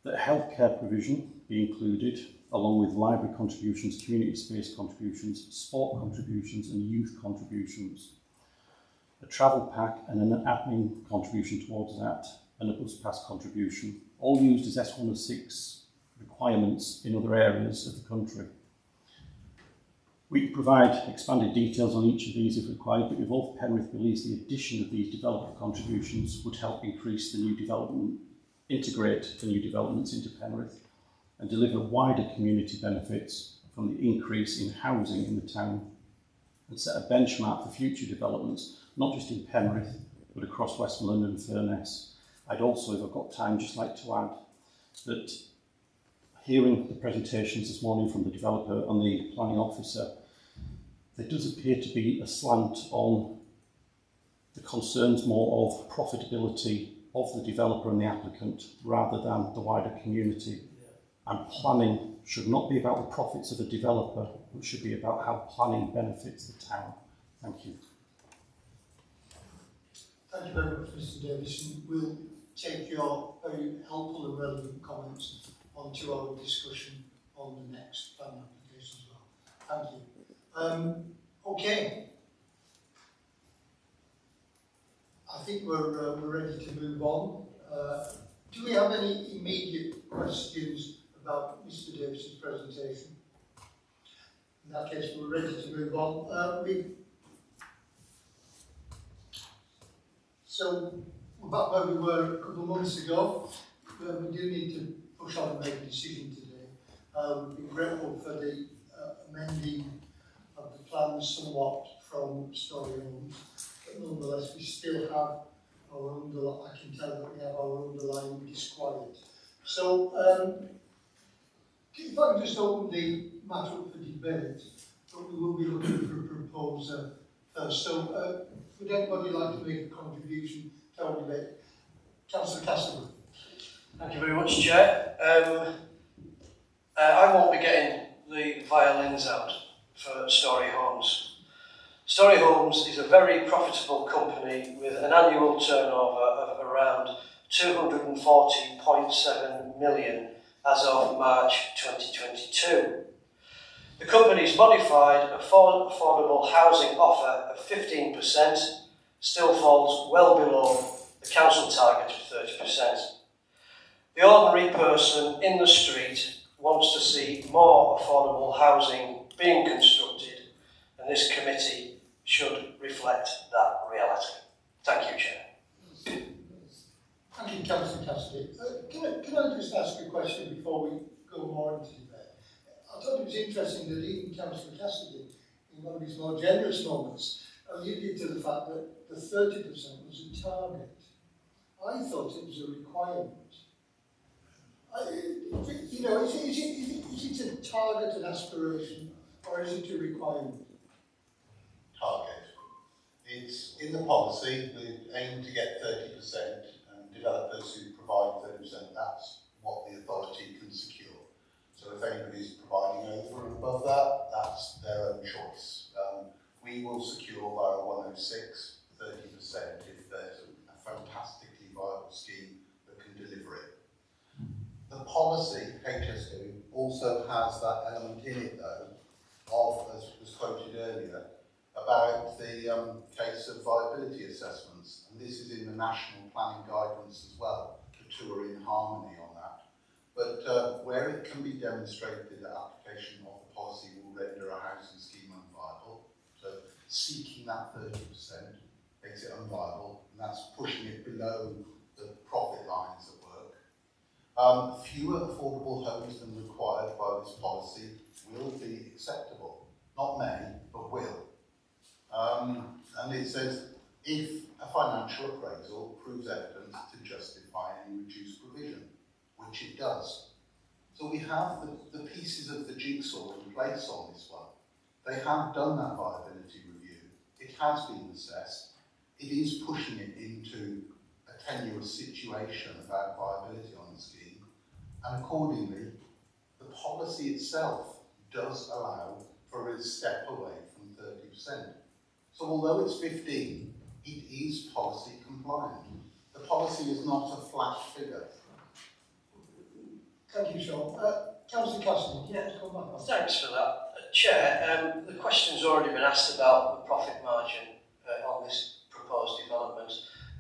that healthcare provision be included, along with library contributions, community space contributions, sport contributions and youth contributions, a travel pack and an admin contribution towards that, and a bus pass contribution, all used as S106 requirements in other areas of the country. We can provide expanded details on each of these if required, but Evolve Penrith believes the addition of these developer contributions would help increase the new development, integrate the new developments into Penrith and deliver wider community benefits from the increase in housing in the town and set a benchmark for future developments, not just in Penrith, but across Westmorland and Furness. I'd also, if I've got time, just like to add that hearing the presentations this morning from the developer and the planning officer, there does appear to be a slant on the concerns more of profitability of the developer and the applicant rather than the wider community. And planning should not be about the profits of the developer, but should be about how planning benefits the town. Thank you. Thank you very much, Mr Davison. We'll take your very helpful and relevant comments onto our discussion on the next plan application as well. Thank you. Okay. I think we're ready to move on. Do we have any immediate questions about Mr Davison's presentation? In that case, we're ready to move on. So we're back where we were a couple of months ago. We do need to push on and make a decision today. We've been grateful for the amending of the plans somewhat from Story Homes, but nonetheless we still have our I can tell that we have our underlying disquiet. So if I can just open the matter up for debate, but we will be looking for a proposer first. So would anybody like to make a contribution to our debate? Councillor Cassidy. Thank you very much, Chair. I won't be getting the violins out for Story Homes. Story Homes is a very profitable company with an annual turnover of around 240.7 million as of March 2022. The company's modified affordable housing offer of 15% still falls well below the council target of 30%. The ordinary person in the street wants to see more affordable housing being constructed, and this committee should reflect that reality. Thank you, Chair. Thank you, Councillor Cassidy. Can I just ask a question before we go more into debate? I thought it was interesting that even Councillor Cassidy, in one of his more generous moments, alluded to the fact that the 30% was a target. I thought it was a requirement. You know, is it a target, an aspiration, or is it a requirement? Target. It's in the policy, we aim to get 30%, and developers who provide 30%, that's what the authority can secure. So if anybody's providing over and above that, that's their own choice. We will secure via 106 30% if there's a fantastically viable scheme that can deliver it. The policy, HS2, also has that element in it though, of, as was quoted earlier, about the case of viability assessments, and this is in the national planning guidance as well. The two are in harmony on that. But where it can be demonstrated that application of the policy will render a housing scheme unviable, so seeking that 30% makes it unviable, and that's pushing it below the profit lines at work. Fewer affordable homes than required by this policy will be acceptable. Not may, but will. And it says, if a financial appraisal proves evidence to justify any reduced provision, which it does. So we have the pieces of the jigsaw in place on this one. They have done that viability review. It has been assessed. It is pushing it into a tenuous situation about viability on the scheme. And accordingly, the policy itself does allow for a step away from 30%. So although it's 15, it is policy compliant. The policy is not a flat figure. Thank you, Sean. Councillor Cassidy, Yeah. come back on. Thanks for that. Chair, the question's already been asked about the profit margin on this proposed development,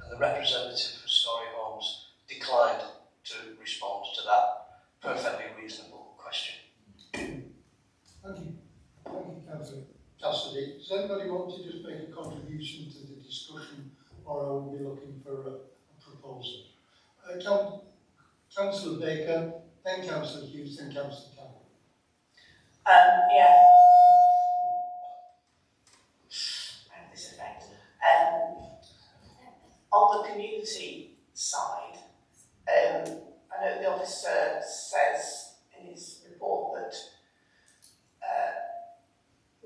and the representative for Story Homes declined to respond to that perfectly reasonable question. Thank you. Thank you, Councillor Cassidy. Does anybody want to just make a contribution to the discussion, or are we looking for a proposal? Councillor Baker, then Councillor Hughes, then Councillor Campbell. Yeah. This effect. On the community side, I know the officer says in his report that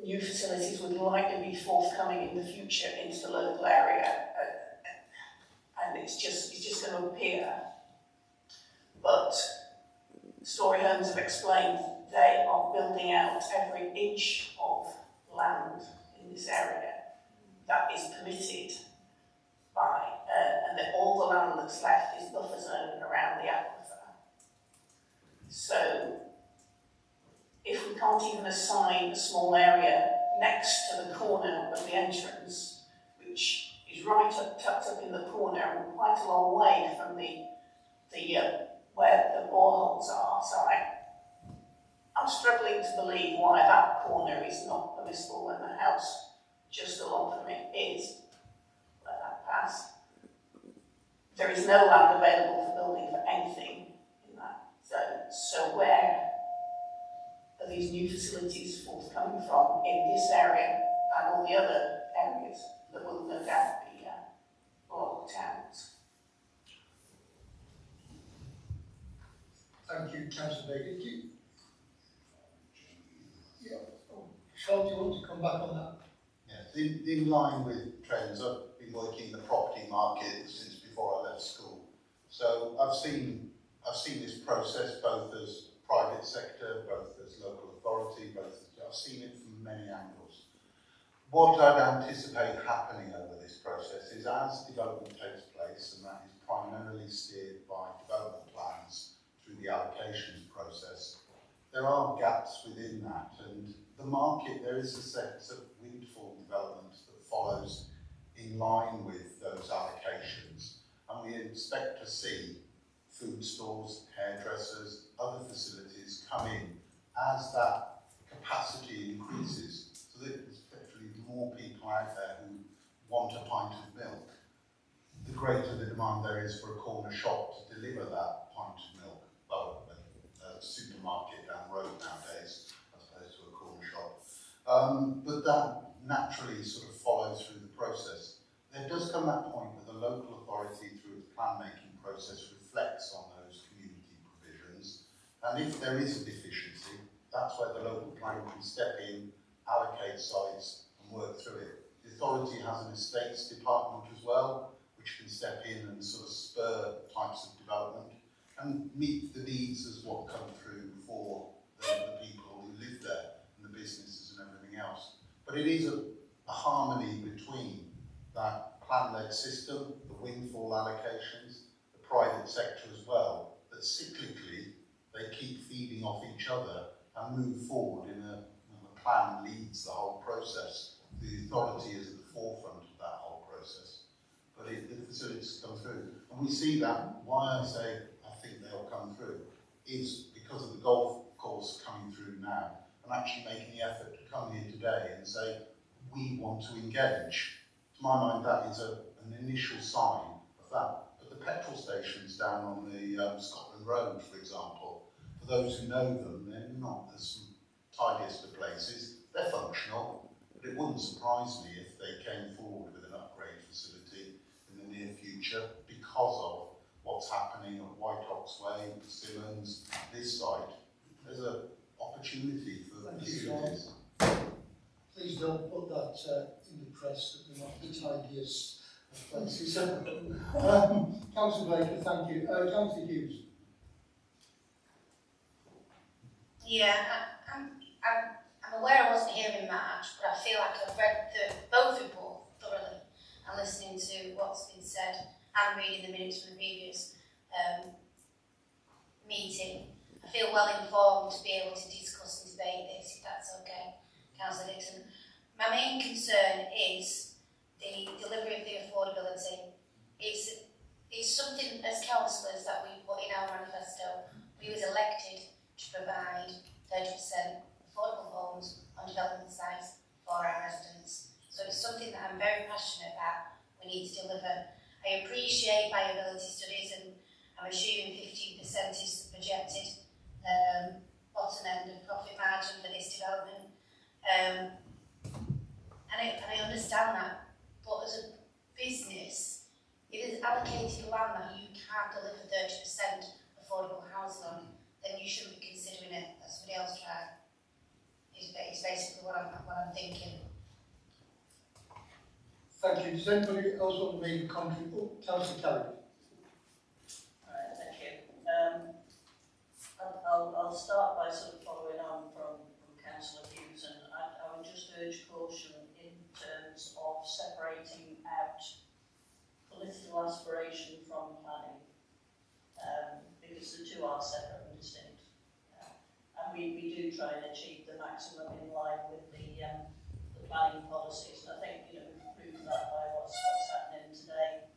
new facilities would likely be forthcoming in the future into the local area, and it's just going to appear. But Story Homes have explained they are building out every inch of land in this area that is permitted by, and that all the land that's left is buffer zone around the aquifer. So if we can't even assign a small area next to the corner of the entrance, which is right up, tucked up in the corner and quite a long way from the where the boreholes are, so I'm struggling to believe why that corner is not permissible when the house just along from it is. Let that pass. there is no land available for building for anything in that zone. So where are these new facilities forthcoming from in this area and all the other areas that will no doubt be blocked out? Thank you, Councillor Baker. Yeah. Oh, Sean, do you want to come back on that? Yes, in line with trends, I've been working in the property market since before I left school. So I've seen this process both as private sector, both as local authority, I've seen it from many angles. What I'd anticipate happening over this process is as development takes place, and that is primarily steered by development plans through the allocations process, there are gaps within that, and the market, there is a sense of windfall development that follows in line with those allocations, and we expect to see food stores, hairdressers, other facilities come in as that capacity increases, so that there's effectively more people out there who want a pint of milk. The greater the demand there is for a corner shop to deliver that pint of milk, well, a supermarket down the road nowadays, as opposed to a corner shop. But that naturally sort of follows through the process. There does come that point where the local authority, through its plan-making process, reflects on those community provisions, and if there is a deficiency, that's where the local plan can step in, allocate sites, and work through it. The authority has an estates department as well, which can step in and sort of spur types of development and meet the needs as what come through for the people who live there and the businesses and everything else. But it is a harmony between that plan-led system, the windfall allocations, the private sector as well, that cyclically they keep feeding off each other and move forward in a plan leads the whole process. The authority is at the forefront of that whole process. But the facilities come through. And we see that, why I say I think they'll come through, is because of the golf course coming through now, and actually making the effort to come here today and say, we want to engage. To my mind, that is an initial sign of that. But the petrol stations down on the Scotland Road, for example, for those who know them, they're not the tidiest of places. They're functional, but it wouldn't surprise me if they came forward with an upgrade facility in the near future because of what's happening at White Ox Way, Simmons, this site. There's an opportunity for facilities. Please don't put that in the press that they're not the tidiest of places. Councillor Baker, thank you. Councillor Hughes. Yeah, I'm aware I wasn't here in March, but I feel like I've read both reports thoroughly and listening to what's been said and reading the minutes from the previous meeting. I feel well informed to be able to discuss and debate this, if that's okay, Councillor Dixon. My main concern is the delivery of the affordability. It's something as councillors that we put in our manifesto. We was elected to provide 30% affordable homes on development sites for our residents. So it's something that I'm very passionate about. We need to deliver. I appreciate viability studies, and I'm assuming 15% is the projected bottom end of profit margin for this development. And I understand that, but as a business, if it's allocated land that you can't deliver 30% affordable housing on, then you shouldn't be considering it. Let somebody else try. It's basically what I'm thinking. Thank you. Does anybody else want to make a contribution? Councillor Carrick. Alright, thank you. I'll start by sort of following on from Councillor Hughes, and I would just urge caution in terms of separating out political aspiration from planning, because the two are separate and distinct. And we do try and achieve the maximum in line with the planning policies, and I think we've proved that by what's happening today.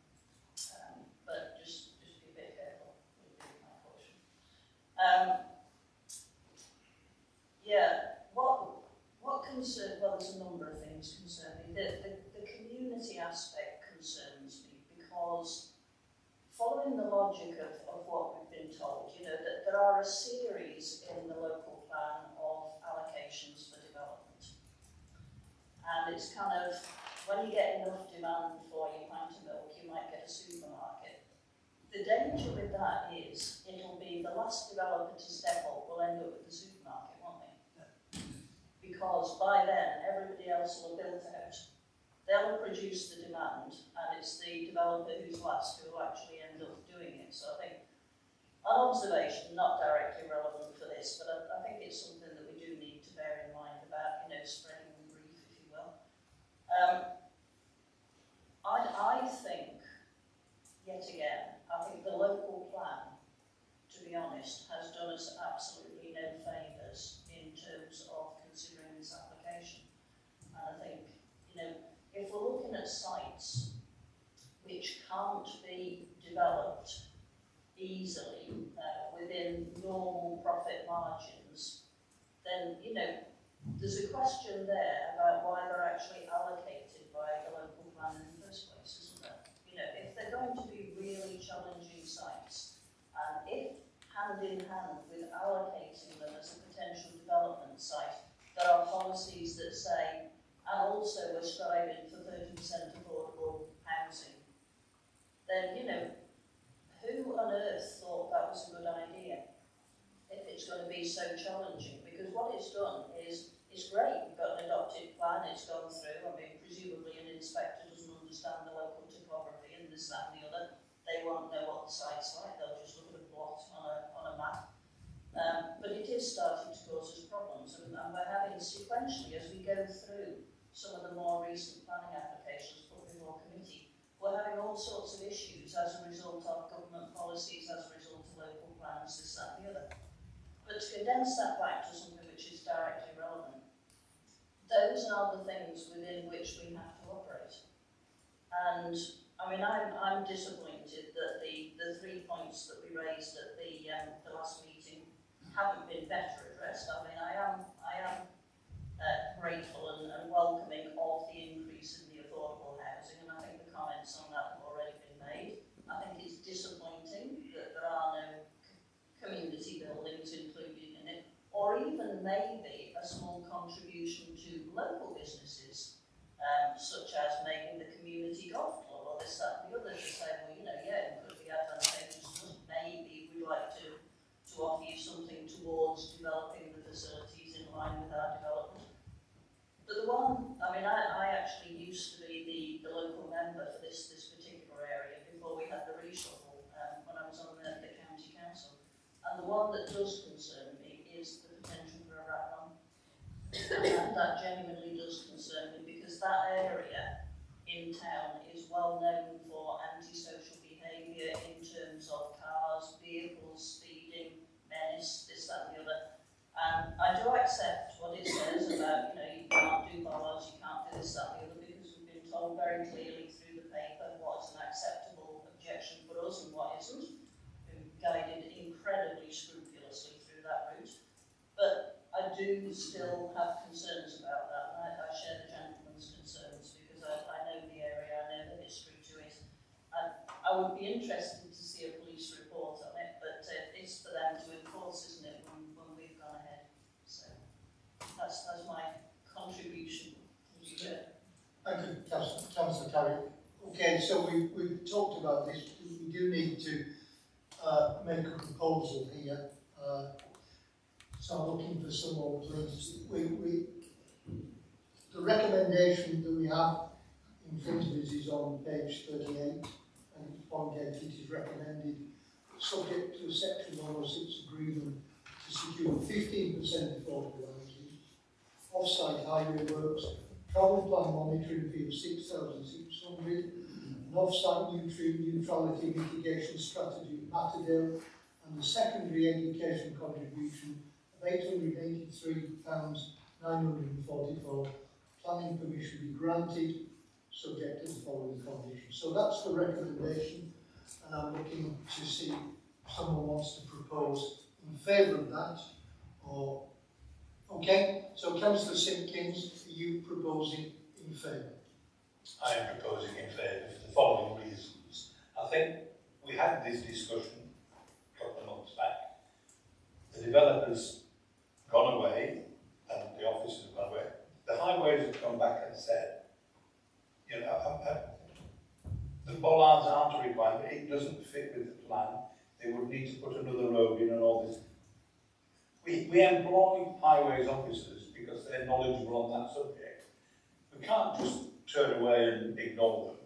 But just be a bit careful would be my caution. What concern? Well, there's a number of things concern me. The community aspect concerns me because for following the logic of what we've been told, you know, that there are a series in the local plan of allocations for development. And it's kind of, when you get enough demand for your pint of milk, you might get a supermarket. The danger with that is it'll be the last developer to step up will end up with the supermarket, won't they? Because by then, everybody else will have built out. They'll produce the demand, and it's the developer who's last who will actually end up doing it. So I think, an observation, not directly relevant for this, but I think it's something that we do need to bear in mind about, you know, spreading the brief, if you will. I think, yet again, I think the local plan, to be honest, has done us absolutely no favours in terms of considering this application. And I think, you know, if we're looking at sites which can't be developed easily within normal profit margins, then, you know, there's a question there about why they're actually allocated by the local plan in the first place, isn't there? You know, if they're going to be really challenging sites, and if hand in hand with allocating them as a potential development site, there are policies that say, and also we're striving for 30% affordable housing, then, you know, who on earth thought that was a good idea if it's going to be so challenging? Because what it's done is, it's great, we've got an adopted plan, it's gone through, I mean, presumably an inspector doesn't understand the local topography and this, that and the other, they won't know what the site's like, they'll just look at a plot on a map. But it is starting to cause us problems, and we're having sequentially, as we go through some of the more recent planning applications put before committee, we're having all sorts of issues as a result of government policies, as a result of local plans, this, that and the other. But to condense that back to something which is directly relevant, those are the things within which we have to operate. And I mean, I'm disappointed that the 3 points that we raised at the last meeting haven't been better addressed. I mean, I am grateful and welcoming of the increase in the affordable housing, and I think the comments on that have already been made. I think it's disappointing that there are no community buildings included in it, or even maybe a small contribution to local businesses, such as maybe the community golf club or this, that and the other, to say, well, you know, yeah, it could be advantageous to us, maybe we'd like to offer you something towards developing the facilities in line with our development. But the one, I mean, I actually used to be the local member for this particular area before we had the reshuffle, when I was on the county council. And the one that does concern me is the potential for a rat run. And that genuinely does concern me, because that area in town is well known for antisocial behaviour in terms of cars, vehicles, speeding, menace, this, that and the other. And I do accept what it says about, you know, you can't do bollards, you can't do this, that and the other, because we've been told very clearly through the paper what's an acceptable objection for us and what isn't. We've been guided incredibly scrupulously through that route. But I do still have concerns about that, and I share the gentleman's concerns, because I know the area, I know the history to it. And I would be interested to see a police report on it, but it's for them to enforce, isn't it, when we've gone ahead. So that's my contribution. Thank you, Councillor Carrick. Okay, so we've talked about this. We do need to make a proposal here. So I'm looking for some more, please. The recommendation that we have in front of us is on page 38, and it's point 8. It is recommended, subject to a Section 106 agreement, to secure 15% affordable housing, off-site highway works, travel plan monitoring fee of 6,600, an off-site nutrient neutrality mitigation strategy at Matterdale, and the secondary education contribution of £883,944. Planning permission be granted, subject to the following conditions. So that's the recommendation, and I'm looking to see if someone wants to propose in favour of that, or okay. So Councillor Simpkins, are you proposing in favour? I am proposing in favour for the following reasons. I think we had this discussion a couple of months back. The developer's gone away, and the officers have gone away. The highways have come back and said, you know, the bollards aren't a requirement, it doesn't fit with the plan, they would need to put another road in and all this. We employ highways officers because they're knowledgeable on that subject. We can't just turn away and ignore them.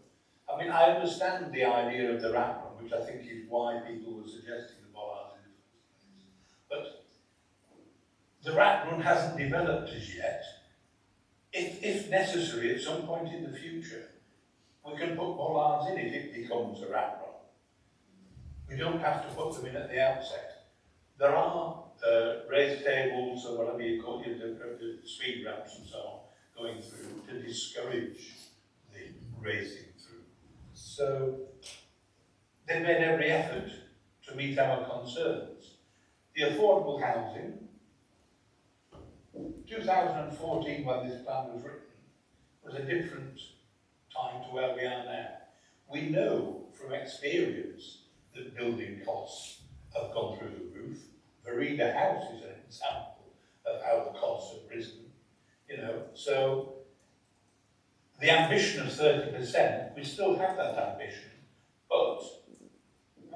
I mean, I understand the idea of the rat run, which I think is why people were suggesting the bollards in the first place. But the rat run hasn't developed as yet. If necessary, at some point in the future, we can put bollards in if it becomes a rat run. We don't have to put them in at the outset. There are raised tables or whatever you call it, the speed ramps and so on, going through to discourage the racing through. So they made every effort to meet our concerns. The affordable housing, 2014 when this plan was written, was a different time to where we are now. We know from experience that building costs have gone through the roof. Vereda House is an example of how the costs have risen. You know, so the ambition of 30%, we still have that ambition, but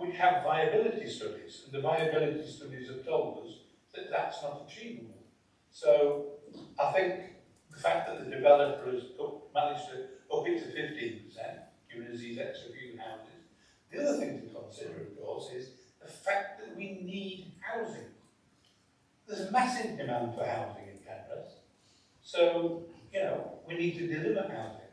we have viability studies, and the viability studies have told us that that's not achievable. So I think the fact that the developer has managed to up it to 15%, giving us these extra few houses. The other thing to consider, of course, is the fact that we need housing. There's a massive demand for housing in Penrith, so, you know, we need to deliver housing.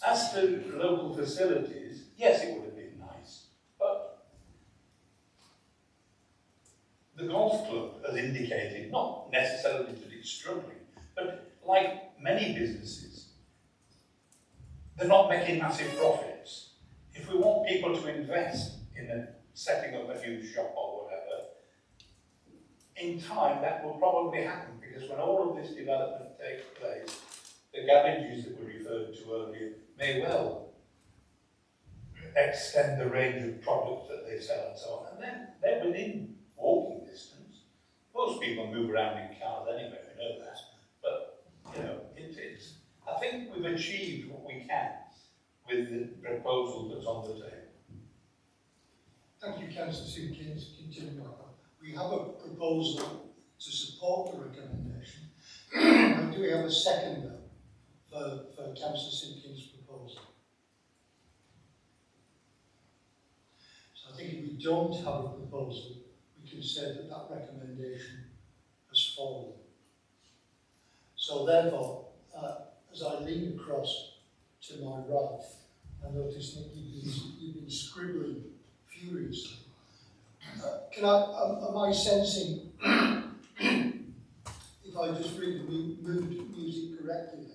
As to local facilities, yes, it would have been nice, but the golf club has indicated, not necessarily that it's struggling, but like many businesses, they're not making massive profits. If we want people to invest in setting up a new shop or whatever, in time that will probably happen, because when all of this development takes place, the garages that were referred to earlier may well extend the range of products that they sell and so on. And then they're within walking distance. Most people move around in cars anyway, we know that. But, you know, I think we've achieved what we can with the proposal that's on the table. Thank you, Councillor Simpkins. Continuing on. We have a proposal to support the recommendation. And do we have a seconder for Councillor Simpkins' proposal? So I think if we don't have a proposal, we can say that that recommendation has fallen. So therefore, as I lean across to my right, I notice that you've been scribbling furiously. Am I sensing, if I just read the mood music correctly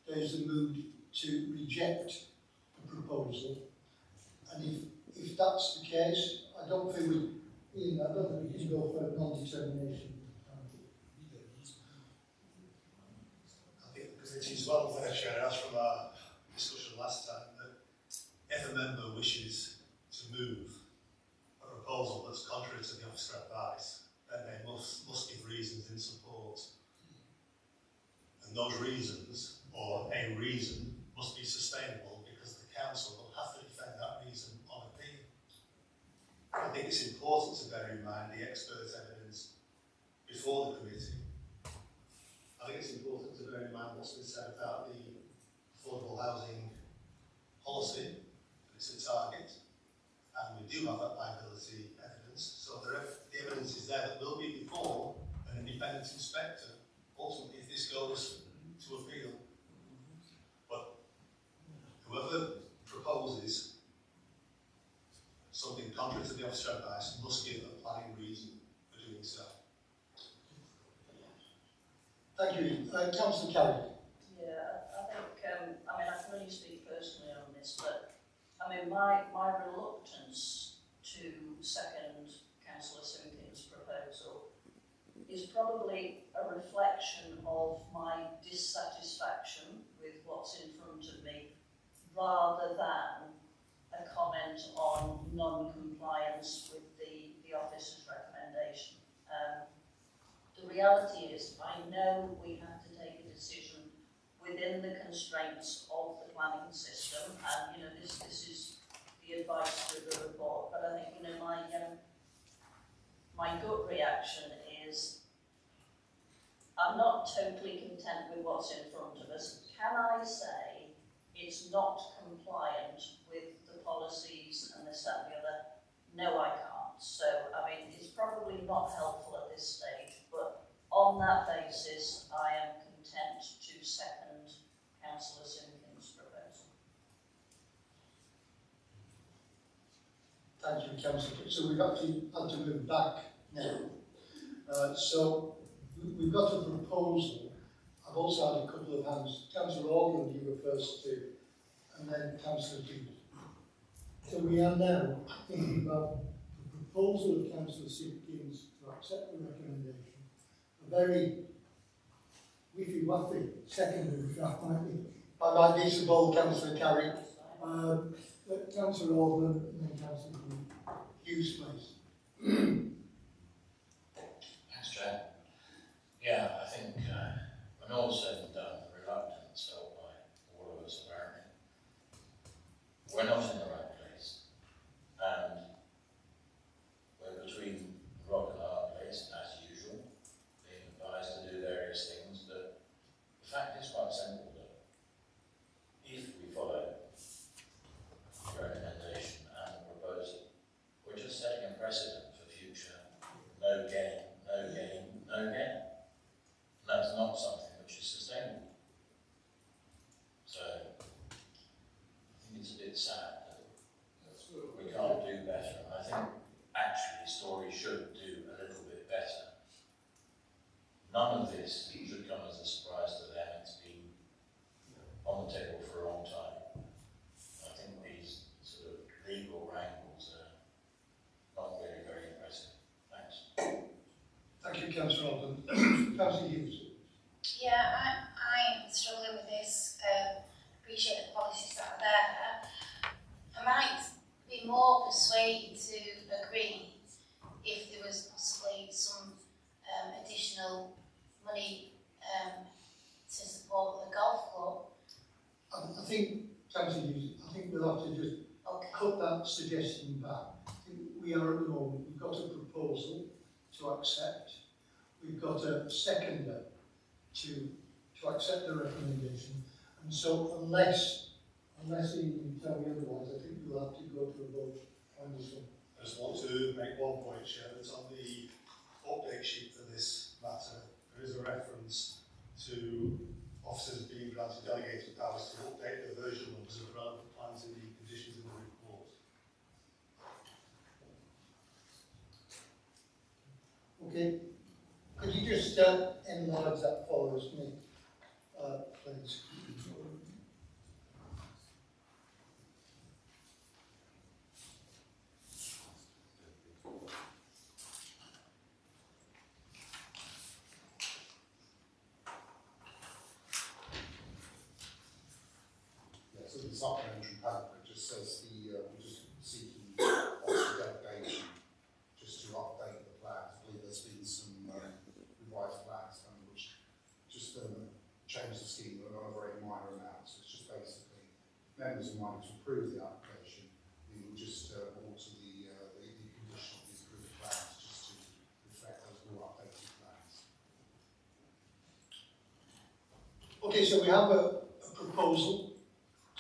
there's a mood to reject the proposal, and if that's the case, I don't think we can go for a non-determination. I think the committee is well aware, Chair, as from our discussion last time, that if a member wishes to move a proposal that's contrary to the officer advice, then they must give reasons in support. And those reasons, or a reason, must be sustainable, because the council will have to defend that reason on appeal. I think it's important to bear in mind the expert evidence before the committee. I think it's important to bear in mind what's been said about the affordable housing policy, that it's a target, and we do have that liability evidence, so the evidence is there that will be before an independent inspector, ultimately, if this goes to appeal. But whoever proposes something contrary to the officer advice must give a planning reason for doing so. Thank you. Councillor Carey. Yeah, I think, I mean, I can only speak personally on this, but I mean, my reluctance to second Councillor Simpkins' proposal is probably a reflection of my dissatisfaction with what's in front of me, rather than a comment on non-compliance with the officer's recommendation. The reality is, I know we have to take a decision within the constraints of the planning system, and this is the advice through the report. But I think my gut reaction is I'm not totally content with what's in front of us. Can I say it's not compliant with the policies and this, that, and the other? No, I can't. So, I mean, it's probably not helpful at this stage, but on that basis, I am content to second Councillor Simpkins' proposal. Thank you, Councillor. So we've actually had to move back now. So we've got a proposal. I've also had a couple of hands. Councillor Organ, you were first to, and then Councillor Dean. So we are now thinking about the proposal of Councillor Simpkins to accept the recommendation. A very whiffy-waffy secondary draft, I might be so bold, Councillor Carrick. Councillor Organ and then Councillor Dean. Hughes, please. Thanks, Chair. Yeah, I think when all said and done, the reluctance felt by all of us apparently. We're not in the right place, and we're between a rock and a hard place, as usual, being advised to do various things, but the fact is quite simple that if we follow the recommendation and the proposal, we're just setting a precedent for future no gain, no gain, no gain. And that's not something which is sustainable. So I think it's a bit sad that we can't do better. And I think actually Story should do a little bit better. None of this should come as a surprise to them. It's been on the table for a long time. I think these sort of legal wrangles are not really very impressive. Thanks. Thank you, Councillor Organ. Councillor Hughes. Yeah, I'm struggling with this. Appreciate the policies that are there. I might be more persuaded to agree if there was possibly some additional money to support the golf club. I think, Councillor Hughes, I think we'll have to just cut that suggestion back. I think we are at the moment, we've got a proposal to accept. We've got a seconder to accept the recommendation. And so unless you can tell me otherwise, I think we'll have to go to a vote on this one. I just want to make one point, Chair, that on the update sheet for this matter, there is a reference to officers being granted delegated powers to update the version numbers of relevant plans in the conditions in the report. Okay. Could you just enlarge that for us, please? Yeah, so the supplementary paragraph just says we're just seeking officer delegation just to update the plans. I believe there's been some revised plans which just change the scheme but on a very minor amount. So it's just basically members who wanted to approve the application, we will just alter the condition of the approved plans just to reflect those more updated plans. Okay, so we have a proposal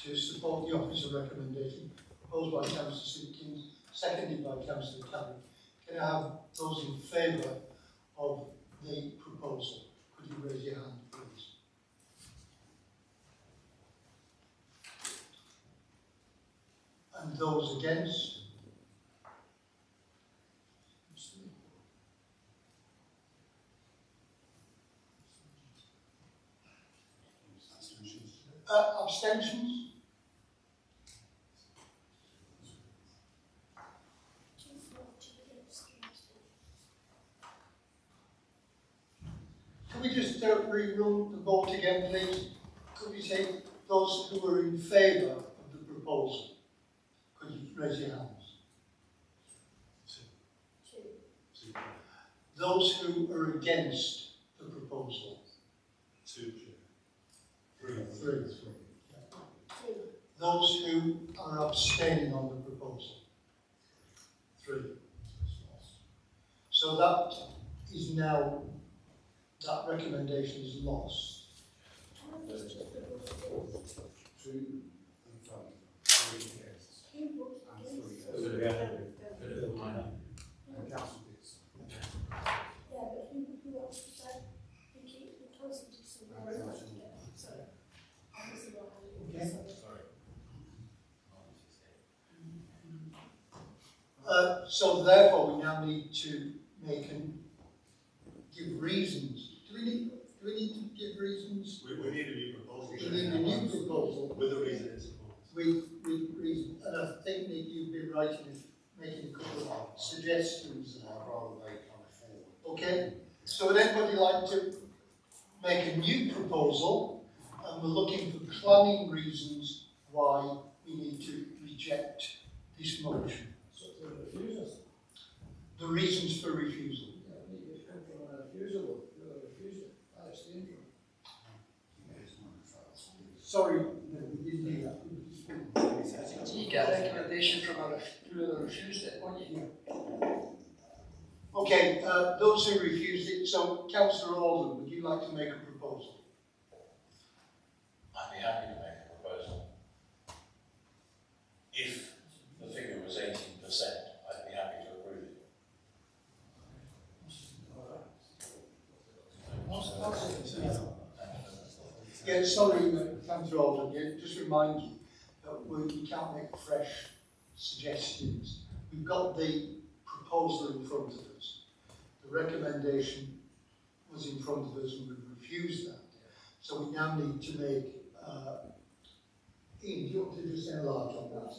to support the officer recommendation, proposed by Councillor Simpkins, seconded by Councillor Carrick. Can I have those in favour of the proposal? Could you raise your hand, please? And those against? Abstentions? Can we just rerun the vote again, please? Could we say those who are in favour of the proposal? Could you raise your hands? Those who are against the proposal? 2, Chair. 3. 3. Those who are abstaining on the proposal? 3. So that is now, that recommendation is lost. 2 in front, 3 against, and 3 against. And council bids. Yeah, but who else was that? The council did some work. Sorry. Obviously not having it. So therefore, we now need to give reasons. Do we need to give reasons? We need a new proposal. We need a new proposal. With a reason in support. With reason. And I think that you've been right in making a couple of suggestions. I'd rather they come forward. Okay. So would anybody like to make a new proposal? And we're looking for planning reasons why we need to reject this motion. The reasons for refusal. Sorry, no, we didn't do that. You get a recommendation from a who refused it, won't you? Okay, those who refused it, so Councillor Alden, would you like to make a proposal? I'd be happy to make a proposal. If the figure was 18%, I'd be happy to approve it. Yeah, sorry, Councillor Alden, yeah, just remind you that we can't make fresh suggestions. We've got the proposal in front of us. The recommendation was in front of us and we've refused that. So we now need to make, Ian, do you want to just enlarge on that?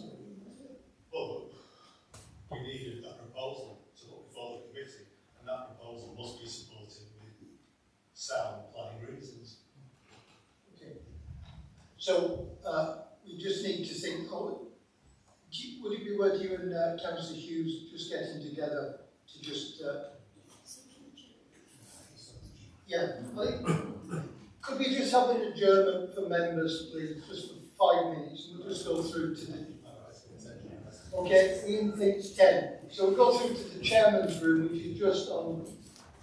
Well, we need a proposal to put before the committee, and that proposal must be supported with sound planning reasons. Okay. So we just need to think, would it be worth you and Councillor Hughes just getting together to just, yeah, could we just have an adjournment for members, please, just for 5 minutes, and we'll just go through to the, okay, Ian thinks 10. So we'll go through to the chairman's room, which is just on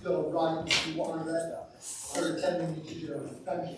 your right, if you want to read that, for a 10-minute adjournment. Thank you.